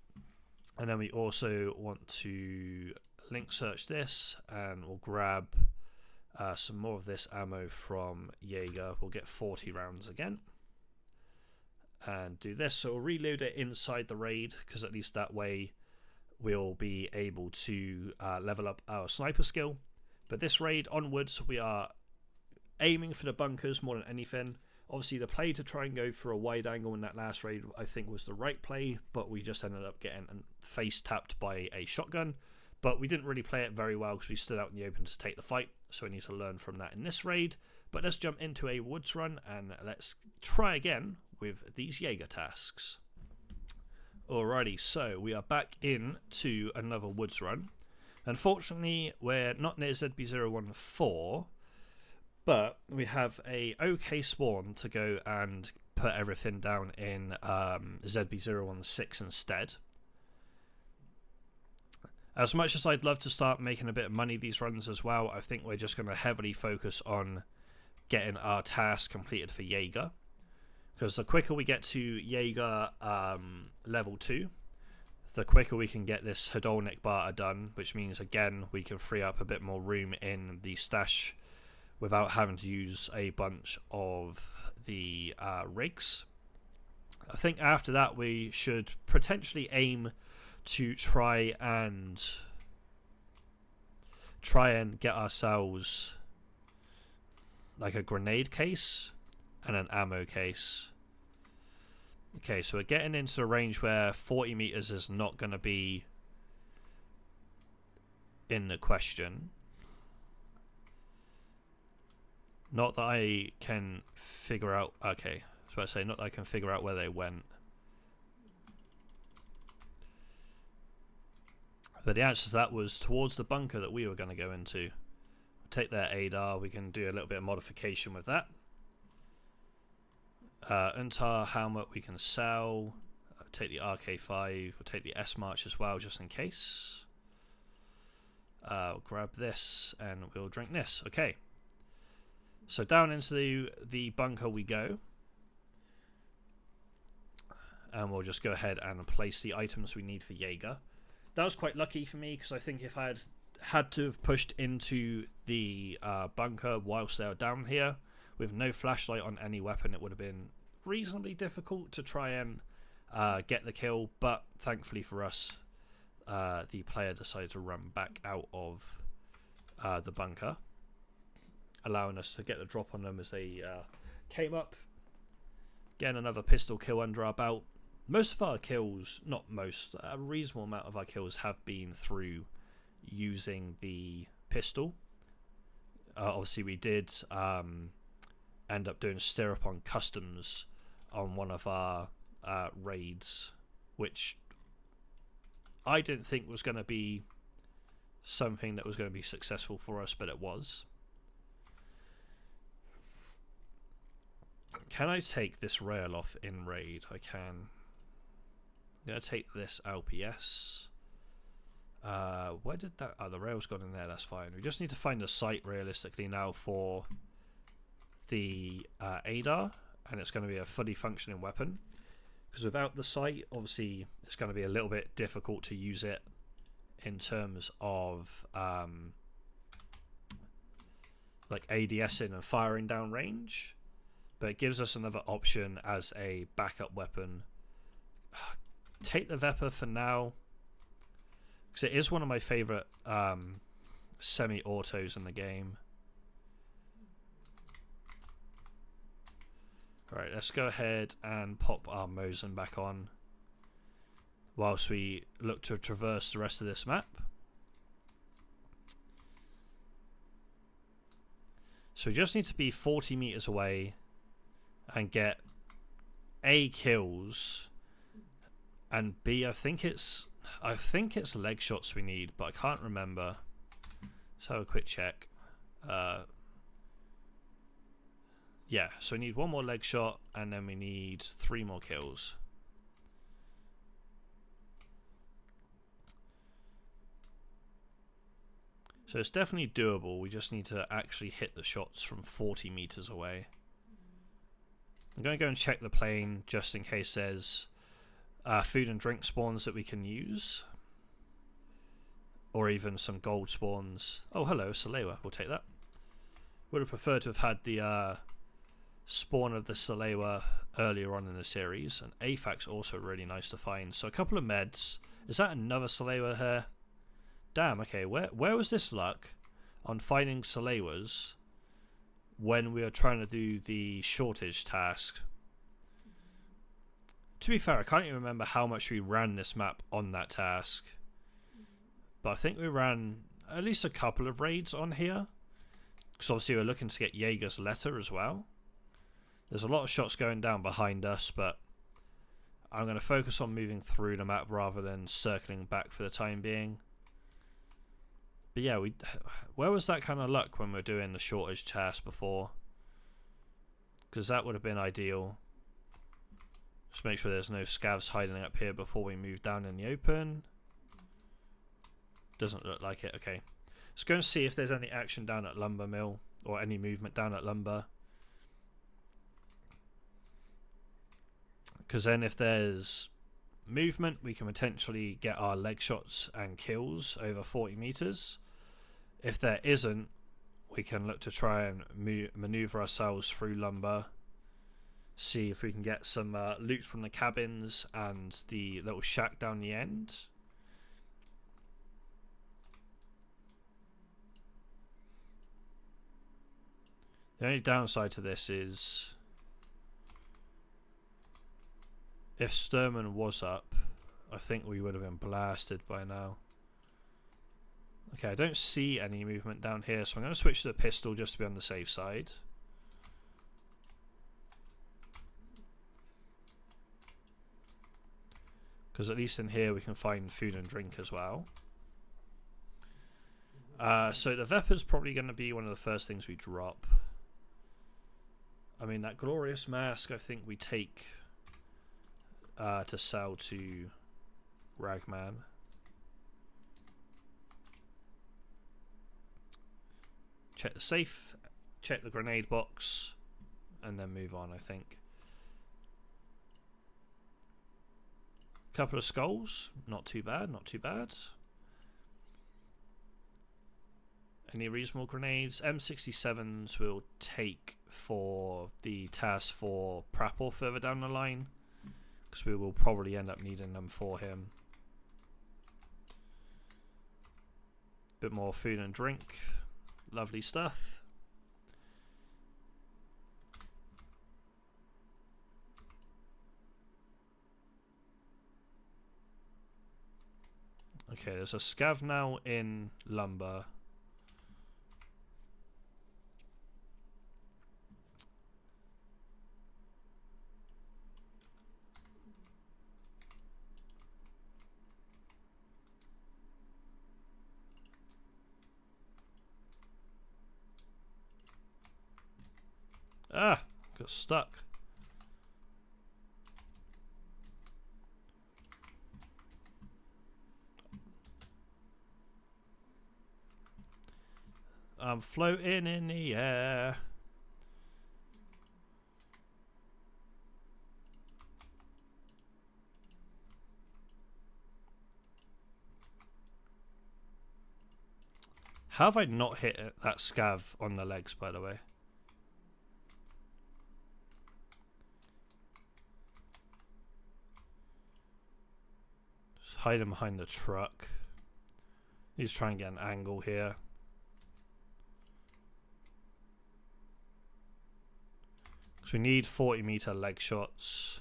S1: And then we also want to link search this, and we'll grab some more of this ammo from Jaeger. We'll get 40 rounds again. And do this, so we'll reload it inside the raid, because at least that way we'll be able to level up our sniper skill. But this raid onwards, we are aiming for the bunkers more than anything. Obviously, the play to try and go for a wide angle in that last raid, I think, was the right play, but we just ended up getting face tapped by a shotgun. But we didn't really play it very well because we stood out in the open to take the fight, so we need to learn from that in this raid. But let's jump into a woods run and let's try again with these Jaeger tasks. Alrighty, so we are back into another woods run. Unfortunately, we're not near ZB014, but we have a okay spawn to go and put everything down in ZB016 instead. As much as I'd love to start making a bit of money these runs as well, I think we're just going to heavily focus on getting our task completed for Jaeger. Because the quicker we get to Jaeger level 2, the quicker we can get this Hedolnik barter done, which means, again, we can free up a bit more room in the stash without having to use a bunch of the rigs. I think after that we should potentially aim to try and get ourselves like a grenade case and an ammo case. Okay, so we're getting into a range where 40 meters is not going to be in the question. Not that I can figure out. Okay, I was about to say, not that I can figure out where they went. But the answer to that was towards the bunker that we were going to go into. We'll take their ADAR, we can do a little bit of modification with that. Untar helmet we can sell. Take the RK5, we'll take the S-March as well just in case. We'll grab this and we'll drink this. Okay. So down into the bunker we go. And we'll just go ahead and place the items we need for Jaeger. That was quite lucky for me because I think if I had to have pushed into the bunker whilst they were down here with no flashlight on any weapon, it would have been reasonably difficult to try and get the kill. But thankfully for us, the player decided to run back out of the bunker, allowing us to get the drop on them as they came up. Getting another pistol kill under our belt. Most of our kills, not most, a reasonable amount of our kills have been through using the pistol. Obviously we did end up doing stirrup on customs on one of our raids, which I didn't think was going to be something that was going to be successful for us, but it was. Can I take this rail off in raid? I can. I'm going to take this LPS. Where did that... Oh, the rail's gone in there, that's fine. We just need to find a site realistically now for the ADAR, and it's going to be a fully functioning weapon. Because without the sight, obviously, it's going to be a little bit difficult to use it in terms of like ADSing and firing down range. But it gives us another option as a backup weapon. Take the Vepr for now, because it is one of my favourite semi-autos in the game. Alright, let's go ahead and pop our Mosin back on whilst we look to traverse the rest of this map. So we just need to be 40 meters away and get A, kills, and B, I think it's leg shots we need, but I can't remember. Let's have a quick check. Yeah, so we need one more leg shot, and then we need 3 more kills. So it's definitely doable. We just need to actually hit the shots from 40 meters away. I'm going to go and check the plane just in case there's food and drink spawns that we can use. Or even some gold spawns. Oh, hello, Salewa. We'll take that. Would have preferred to have had the spawn of the Salewa earlier on in the series. And AFAC's also really nice to find. So a couple of meds. Is that another Salewa here? Damn, okay. Where was this luck on finding Salewas when we were trying to do the shortage task? To be fair, I can't even remember how much we ran this map on that task. But I think we ran at least a couple of raids on here. Because obviously we're looking to get Jaeger's letter as well. There's a lot of shots going down behind us, but I'm going to focus on moving through the map rather than circling back for the time being. But yeah, where was that kind of luck when we were doing the shortage task before? Because that would have been ideal. Just make sure there's no scavs hiding up here before we move down in the open. Doesn't look like it. Okay. Let's go and see if there's any action down at Lumber Mill, or any movement down at Lumber. Because then if there's movement, we can potentially get our leg shots and kills over 40 meters. If there isn't, we can look to try and maneuver ourselves through Lumber, see if we can get some loot from the cabins and the little shack down the end. The only downside to this is if Sturman was up, I think we would have been blasted by now. Okay, I don't see any movement down here, so I'm going to switch to the pistol just to be on the safe side. Because at least in here we can find food and drink as well. So the Vepa's probably going to be one of the first things we drop. I mean, that glorious mask I think we take to sell to Ragman. Check the safe, check the grenade box, and then move on, I think. Couple of skulls, not too bad, not too bad. Any reasonable grenades? M67s will take for the task for Prapor further down the line, because we will probably end up needing them for him. Bit more food and drink, lovely stuff. Okay, there's a scav now in lumber. Ah, got stuck. I'm floating in the air. How have I not hit that scav on the legs, by the way? Just hide him behind the truck. Need to try and get an angle here. So we need 40-meter leg shots.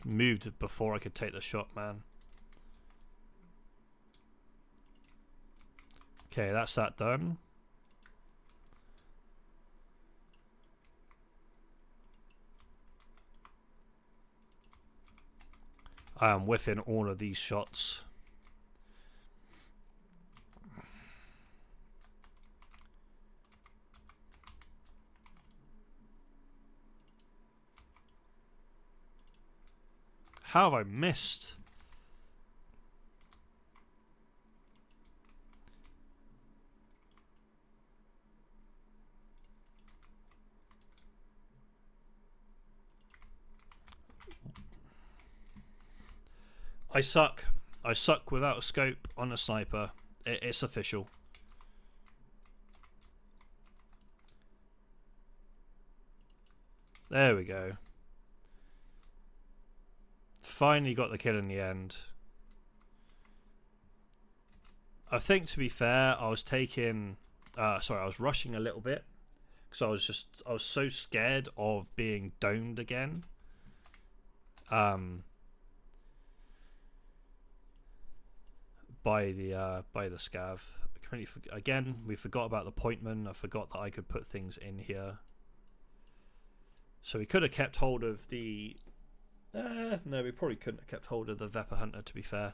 S1: Moved before I could take the shot, man. Okay, that's that done. I am whiffing all of these shots. How have I missed? I suck. I suck without a scope on a sniper. It's official. There we go. Finally got the kill in the end. I think, to be fair, I was taking... sorry, I was rushing a little bit. Because I was so scared of being domed again. By the scav. Again, we forgot about the pointman. I forgot that I could put things in here. So we could have kept hold of the... no, we probably couldn't have kept hold of the Vepa Hunter, to be fair.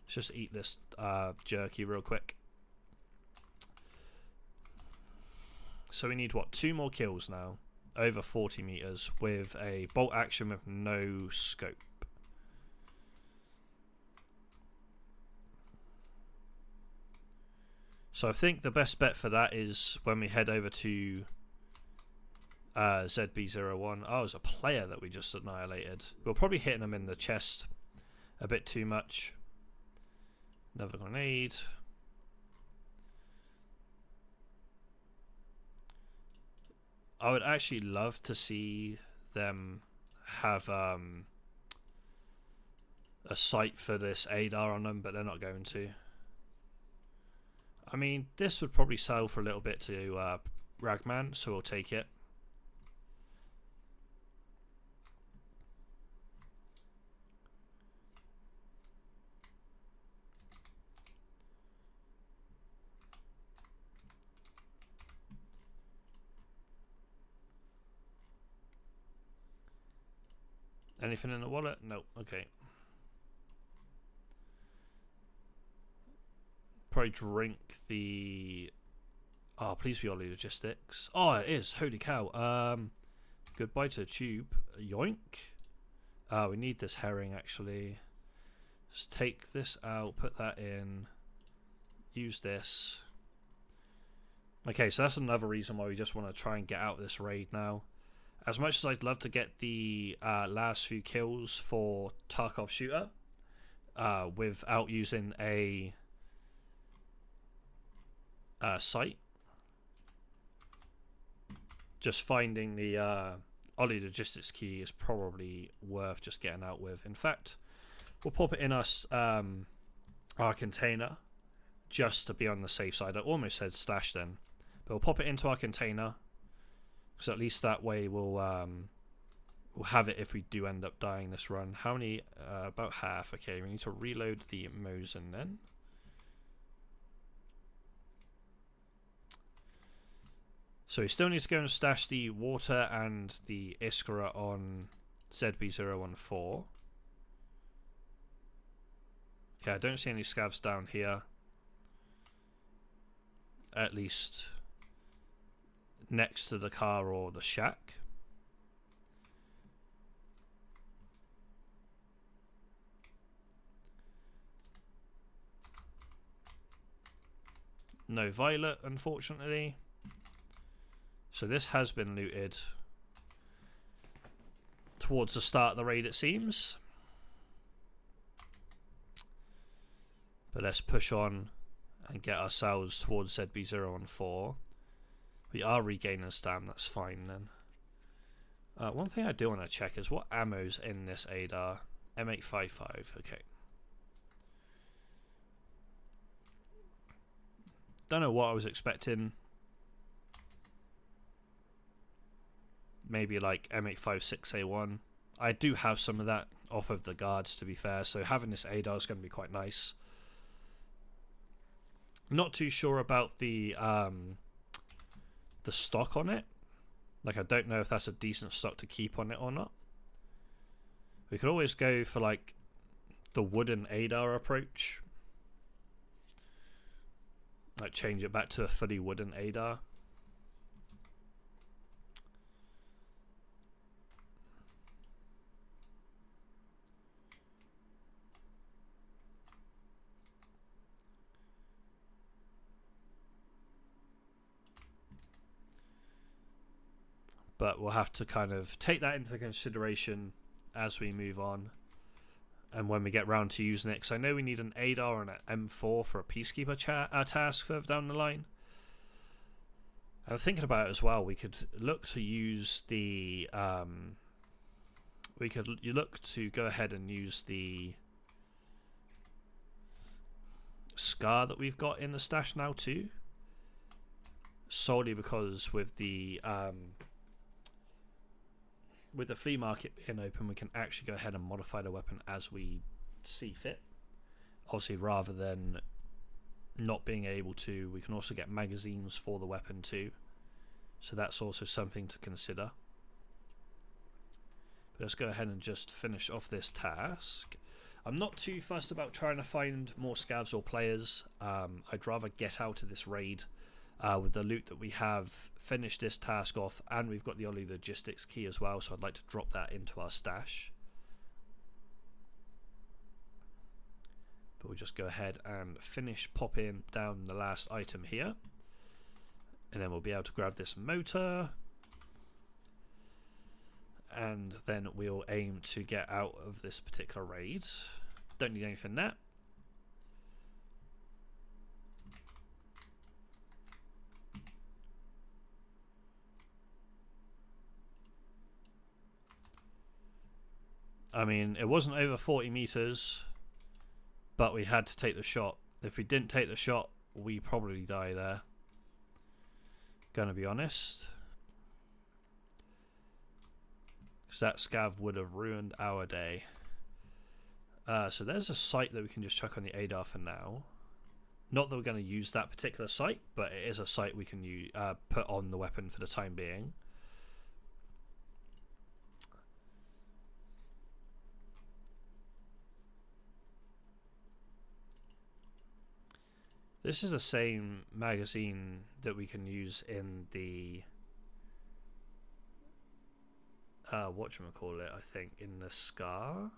S1: Let's just eat this jerky real quick. So we need, what, 2 more kills now. Over 40 meters with a bolt action with no scope. So I think the best bet for that is when we head over to ZB01. Oh, it was a player that we just annihilated. We're probably hitting him in the chest a bit too much. Another grenade. I would actually love to see them have a sight for this ADAR on them, but they're not going to. I mean, this would probably sell for a little bit to Ragman, so we'll take it. Anything in the wallet? No. Okay. Probably drink the... Oh, please be Ollie Logistics. Oh, it is. Holy cow. Goodbye to the tube. Yoink. We need this herring, actually. Just take this out, put that in. Use this. Okay, so that's another reason why we just want to try and get out of this raid now. As much as I'd love to get the last few kills for Tarkov Shooter without using a sight, just finding the Ollie Logistics key is probably worth just getting out with. In fact, we'll pop it in our container just to be on the safe side. I almost said stash then, but we'll pop it into our container. Because at least that way we'll have it if we do end up dying this run. How many? About half. Okay, we need to reload the Mosin then. So we still need to go and stash the water and the Iskra on ZB014. Okay, I don't see any scavs down here. At least next to the car or the shack. No violet, unfortunately. So this has been looted towards the start of the raid, it seems. But let's push on and get ourselves towards ZB014. We are regaining stam, that's fine then. One thing I do want to check is what ammo's in this ADAR. M855, okay. Don't know what I was expecting. Maybe like M856A1. I do have some of that off of the guards, to be fair, so having this ADAR is going to be quite nice. Not too sure about the stock on it. Like, I don't know if that's a decent stock to keep on it or not. We could always go for like the wooden ADAR approach, like change it back to a fully wooden ADAR. But we'll have to kind of take that into consideration as we move on and when we get round to using it. Because I know we need an ADAR and an M4 for a Peacekeeper task further down the line. I was thinking about it as well. We could look to use the... you look to go ahead and use the Scar that we've got in the stash now too. Solely because with the flea market being open, we can actually go ahead and modify the weapon as we see fit. Obviously, rather than not being able to, we can also get magazines for the weapon too. So that's also something to consider. But let's go ahead and just finish off this task. I'm not too fussed about trying to find more scavs or players. I'd rather get out of this raid with the loot that we have, finish this task off, and we've got the Ollie Logistics key as well, so I'd like to drop that into our stash. But we'll just go ahead and finish popping down the last item here, and then we'll be able to grab this motor and then we'll aim to get out of this particular raid. Don't need anything there. I mean, it wasn't over 40 meters, but we had to take the shot. If we didn't take the shot, we probably die there. Gonna be honest. Because that scav would have ruined our day. So there's a site that we can just chuck on the ADAR for now. Not that we're going to use that particular site, but it is a site we can use, put on the weapon for the time being. This is the same magazine that we can use in the whatchamacallit, I think, in the Scar.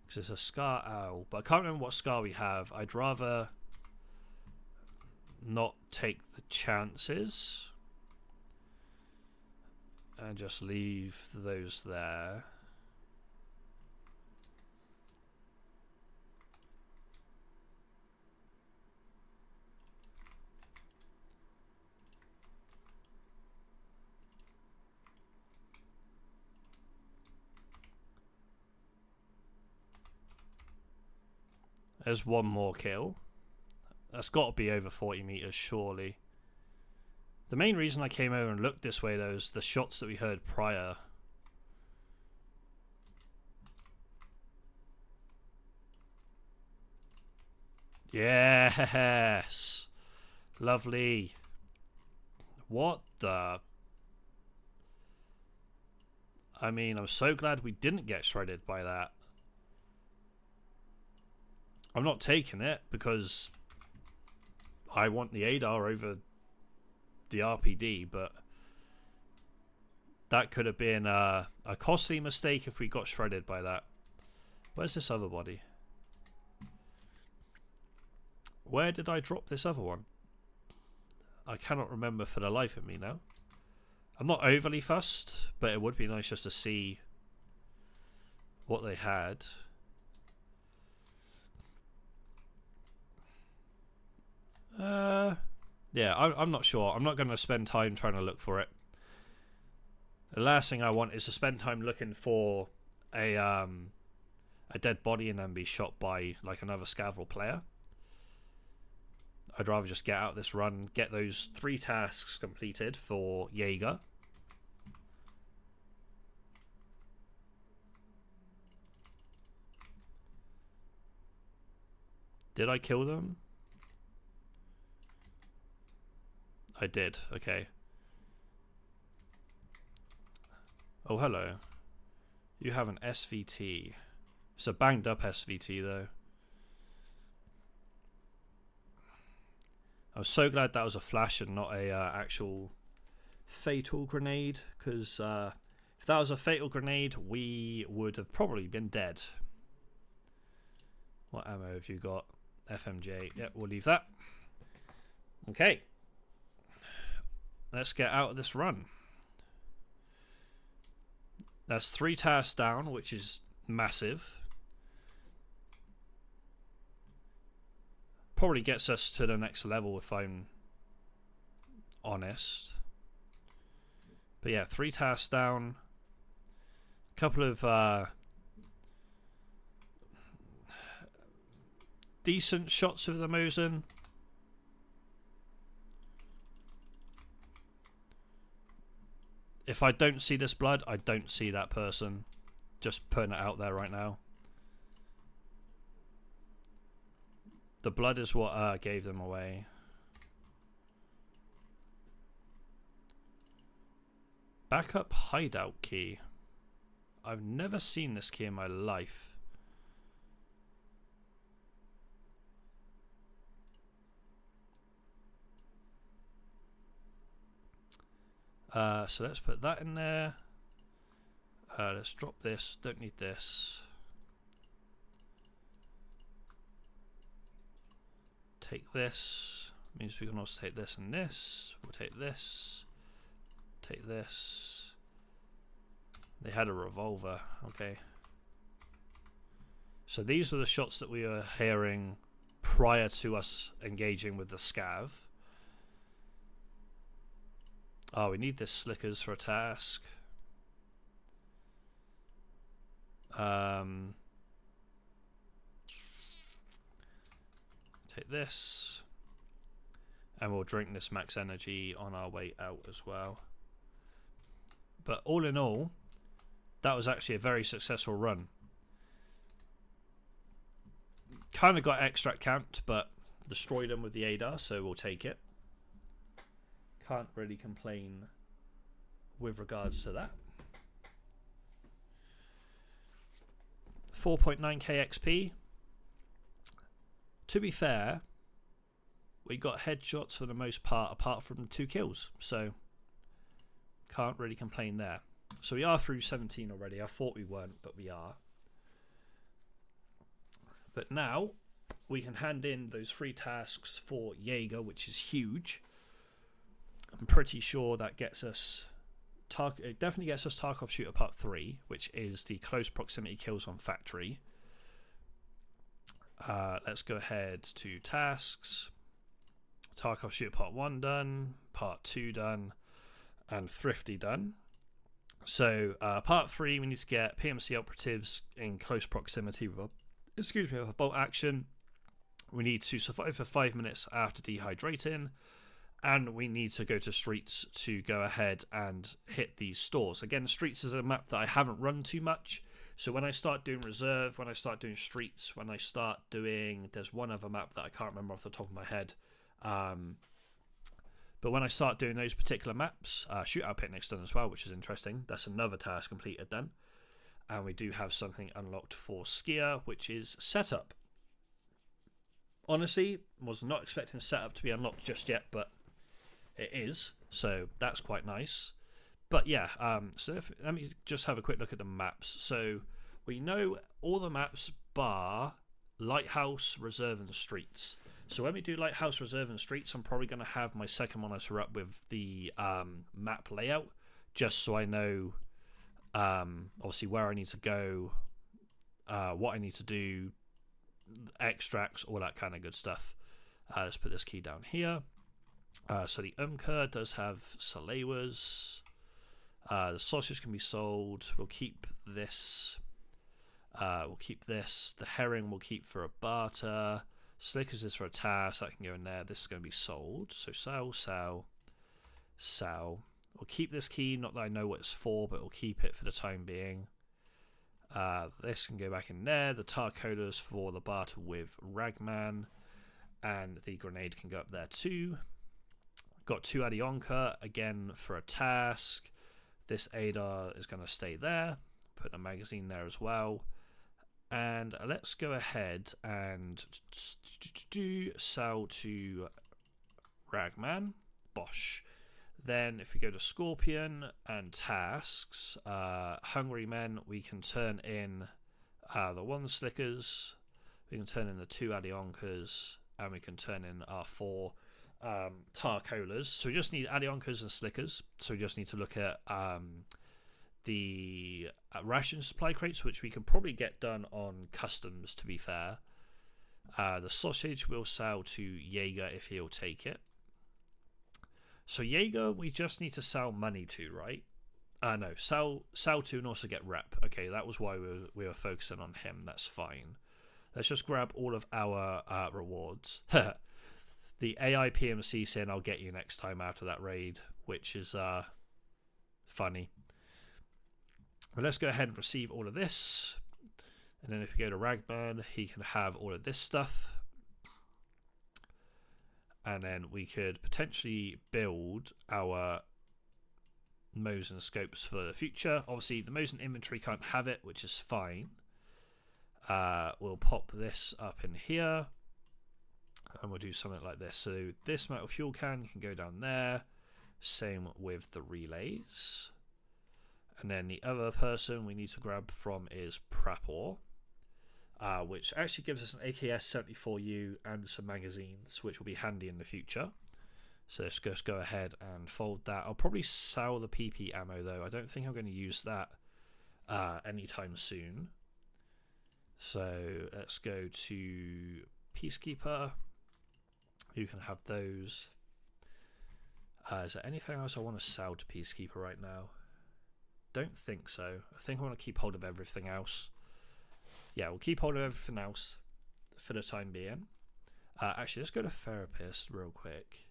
S1: Because it's a Scar Owl, but I can't remember what Scar we have. I'd rather not take the chances and just leave those there. There's one more kill. That's got to be over 40 meters, surely. The main reason I came over and looked this way, though, is the shots that we heard prior. Yes! Lovely. What the... I mean, I'm so glad we didn't get shredded by that. I'm not taking it because I want the ADAR over the RPD, but that could have been a costly mistake if we got shredded by that. Where's this other body? Where did I drop this other one? I cannot remember for the life of me now. I'm not overly fussed, but it would be nice just to see what they had. Yeah, I'm not sure. I'm not going to spend time trying to look for it. The last thing I want is to spend time looking for a dead body and then be shot by like another Scavril player. I'd rather just get out this run, get those 3 tasks completed for Jaeger. Did I kill them? I did, okay. Oh, hello. You have an SVT. It's a banged up SVT, though. I'm so glad that was a flash and not a actual fatal grenade, because if that was a fatal grenade, we would have probably been dead. What ammo have you got? FMJ. Yep, we'll leave that. Okay. Let's get out of this run. That's 3 tasks down, which is massive. Probably gets us to the next level if I'm honest. But yeah, 3 tasks down. A couple of decent shots of the Mosin. If I don't see this blood, I don't see that person. Just putting it out there right now. The blood is what gave them away. Backup hideout key. I've never seen this key in my life. So let's put that in there. Let's drop this. Don't need this. Take this. Means we can also take this and this. We'll take this. Take this. They had a revolver. Okay. So these were the shots that we were hearing prior to us engaging with the scav. Oh, we need this slickers for a task. Take this. And we'll drink this max energy on our way out as well. But all in all, that was actually a very successful run. Kind of got extract camped, but destroyed them with the ADAR, so we'll take it. Can't really complain with regards to that. 4.9k XP. To be fair, we got headshots for the most part, apart from 2 kills, so can't really complain there. So we are through 17 already. I thought we weren't, but we are. But now we can hand in those 3 tasks for Jaeger, which is huge. I'm pretty sure that gets us it definitely gets us Tarkov Shooter Part 3, which is the close proximity kills on factory. Let's go ahead to tasks. Tarkov Shooter Part 1 done, Part 2 done, and Thrifty done. So Part 3, we need to get PMC operatives in close proximity with a bolt action. We need to survive for 5 minutes after dehydrating. And we need to go to streets to go ahead and hit these stores. Again, streets is a map that I haven't run too much. So when I start doing reserve, when I start doing streets, when I start doing... There's one other map that I can't remember off the top of my head. But when I start doing those particular maps, Shootout Picnic's done as well, which is interesting. That's another task completed then. And we do have something unlocked for Skier, which is Setup. Honestly, was not expecting Setup to be unlocked just yet, but... it is, so that's quite nice. But yeah, let me just have a quick look at the maps. So we know all the maps bar Lighthouse, Reserve, and Streets. So when we do Lighthouse, Reserve, and Streets, I'm probably going to have my second monitor up with the map layout, just so I know obviously where I need to go, what I need to do, extracts, all that kind of good stuff. Let's put this key down here. So the Umker does have Salewers. The sausage can be sold. We'll keep this. The herring we'll keep for a barter. Slickers is for a task. That can go in there. This is going to be sold. So sell. We'll keep this key. Not that I know what it's for, but we'll keep it for the time being. This can go back in there. The tar coders for the barter with Ragman. And the grenade can go up there too. Got 2 Adionka again for a task. This ADAR is going to stay there. Put a magazine there as well. And let's go ahead and sell to Ragman. Bosh. Then if we go to Scorpion and tasks, Hungry Men, we can turn in the 1 Slickers. We can turn in the 2 Adionkas. And we can turn in our 4 tar colas. So we just need Adionkas and Slickers. So we just need to look at the ration supply crates, which we can probably get done on customs, to be fair. The sausage we'll sell to Jaeger if he'll take it. So Jaeger, we just need to sell money to, right? No, sell to and also get rep. Okay, that was why we were focusing on him. That's fine. Let's just grab all of our rewards. The AI PMC saying I'll get you next time after that raid, which is funny. But let's go ahead and receive all of this. And then if we go to Ragman, he can have all of this stuff. And then we could potentially build our Mosin scopes for the future. Obviously, the Mosin inventory can't have it, which is fine. We'll pop this up in here. And we'll do something like this. So this metal fuel can go down there. Same with the relays. And then the other person we need to grab from is Prapor, which actually gives us an AKS-74U and some magazines, which will be handy in the future. So let's just go ahead and fold that. I'll probably sell the PP ammo, though. I don't think I'm going to use that anytime soon. So let's go to Peacekeeper. You can have those. Is there anything else I want to sell to Peacekeeper right now? Don't think so. I think I want to keep hold of everything else. Yeah, we'll keep hold of everything else for the time being. Actually, let's go to Therapist real quick.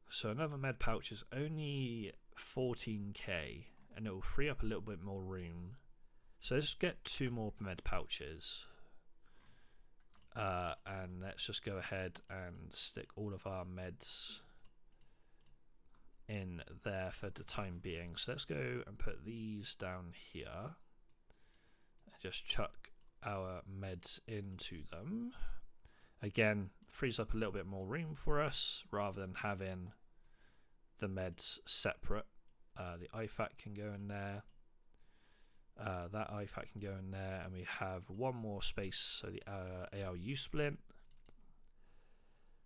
S1: So another med pouch is only 14k, and it will free up a little bit more room. So let's get 2 more med pouches. And let's just go ahead and stick all of our meds in there for the time being. So let's go and put these down here and just chuck our meds into them. Again, frees up a little bit more room for us rather than having the meds separate. The IFAC can go in there. That IFAC can go in there, and we have 1 more space, so the ALU splint.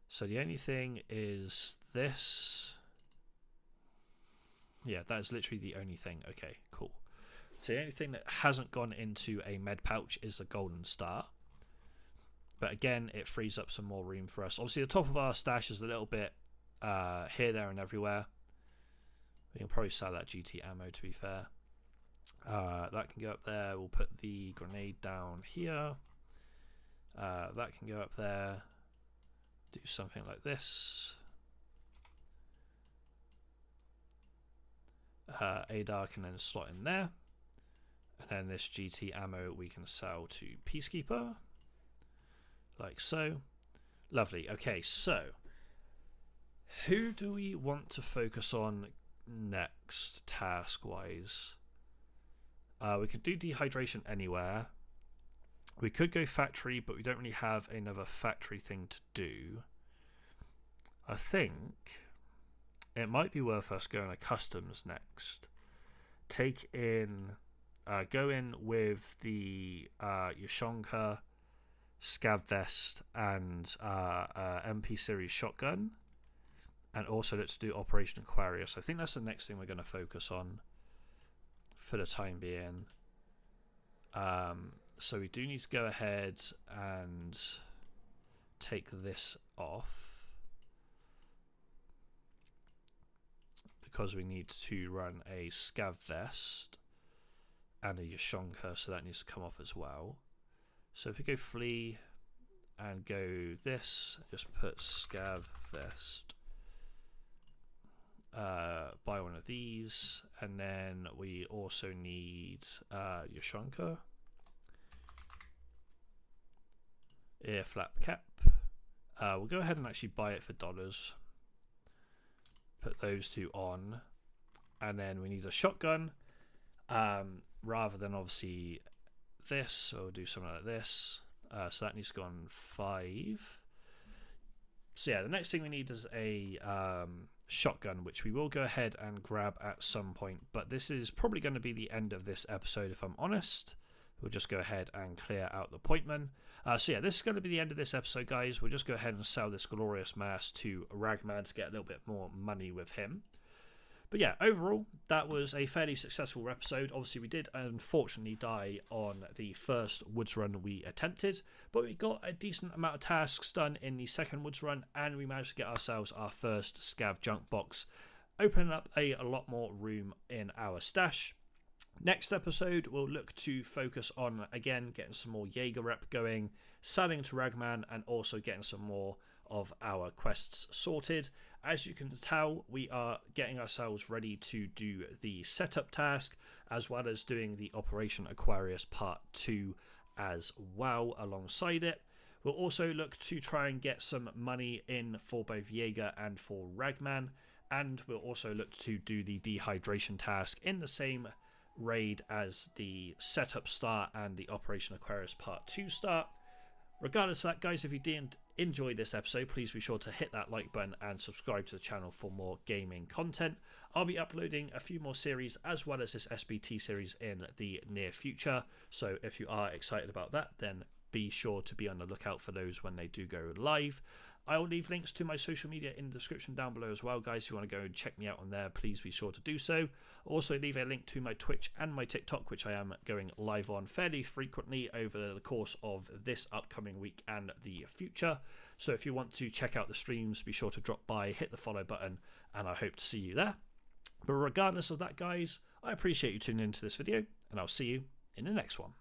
S1: So the only thing is this. Yeah, that is literally the only thing. Okay, cool. So the only thing that hasn't gone into a med pouch is the Golden Star. But again, it frees up some more room for us. Obviously, the top of our stash is a little bit here, there, and everywhere. We can probably sell that GT ammo, to be fair. That can go up there. We'll put the grenade down here. That can go up there. Do something like this. ADAR can then slot in there. And then this GT ammo we can sell to Peacekeeper. Like so. Lovely. Okay, so who do we want to focus on next, task-wise? We could do dehydration anywhere. We could go factory, but we don't really have another factory thing to do. I think it might be worth us going to customs next. Take in, go in with the Yoshonka, Scav Vest, and MP series shotgun, and also let's do Operation Aquarius. I think that's the next thing we're going to focus on for the time being. So we do need to go ahead and take this off because we need to run a Scav Vest and a Yoshonka, so that needs to come off as well. So if we go flee and go this, just put Scav Vest, buy one of these, and then we also need Yoshonka, ear flap cap. We'll go ahead and actually buy it for dollars. Put those 2 on, and then we need a shotgun, rather than obviously this, so we'll do something like this. So that needs to go on 5. So yeah, the next thing we need is a shotgun, which we will go ahead and grab at some point, but this is probably going to be the end of this episode, if I'm honest. We'll just go ahead and clear out the pointman. So yeah, this is going to be the end of this episode, guys. We'll just go ahead and sell this glorious mass to Ragman to get a little bit more money with him. But yeah, overall, that was a fairly successful episode. Obviously, we did unfortunately die on the first woods run we attempted, but we got a decent amount of tasks done in the second woods run, and we managed to get ourselves our first scav junk box, opening up a lot more room in our stash. Next episode, we'll look to focus on, again, getting some more Jaeger rep going, selling to Ragman, and also getting some more of our quests sorted. As you can tell, we are getting ourselves ready to do the setup task, as well as doing the Operation Aquarius Part 2 as well alongside it. We'll also look to try and get some money in for both Jaeger and for Ragman, and we'll also look to do the dehydration task in the same raid as the setup start and the Operation Aquarius Part 2 start. Regardless of that, guys, if you did enjoy this episode, please be sure to hit that like button and subscribe to the channel for more gaming content. I'll be uploading a few more series as well as this SPT series in the near future, so if you are excited about that, then be sure to be on the lookout for those when they do go live. I'll leave links to my social media in the description down below as well, guys. If you want to go and check me out on there, please be sure to do so. Also leave a link to my Twitch and my TikTok, which I am going live on fairly frequently over the course of this upcoming week and the future. So if you want to check out the streams, be sure to drop by, hit the follow button, and I hope to see you there. But regardless of that, guys, I appreciate you tuning into this video, and I'll see you in the next one.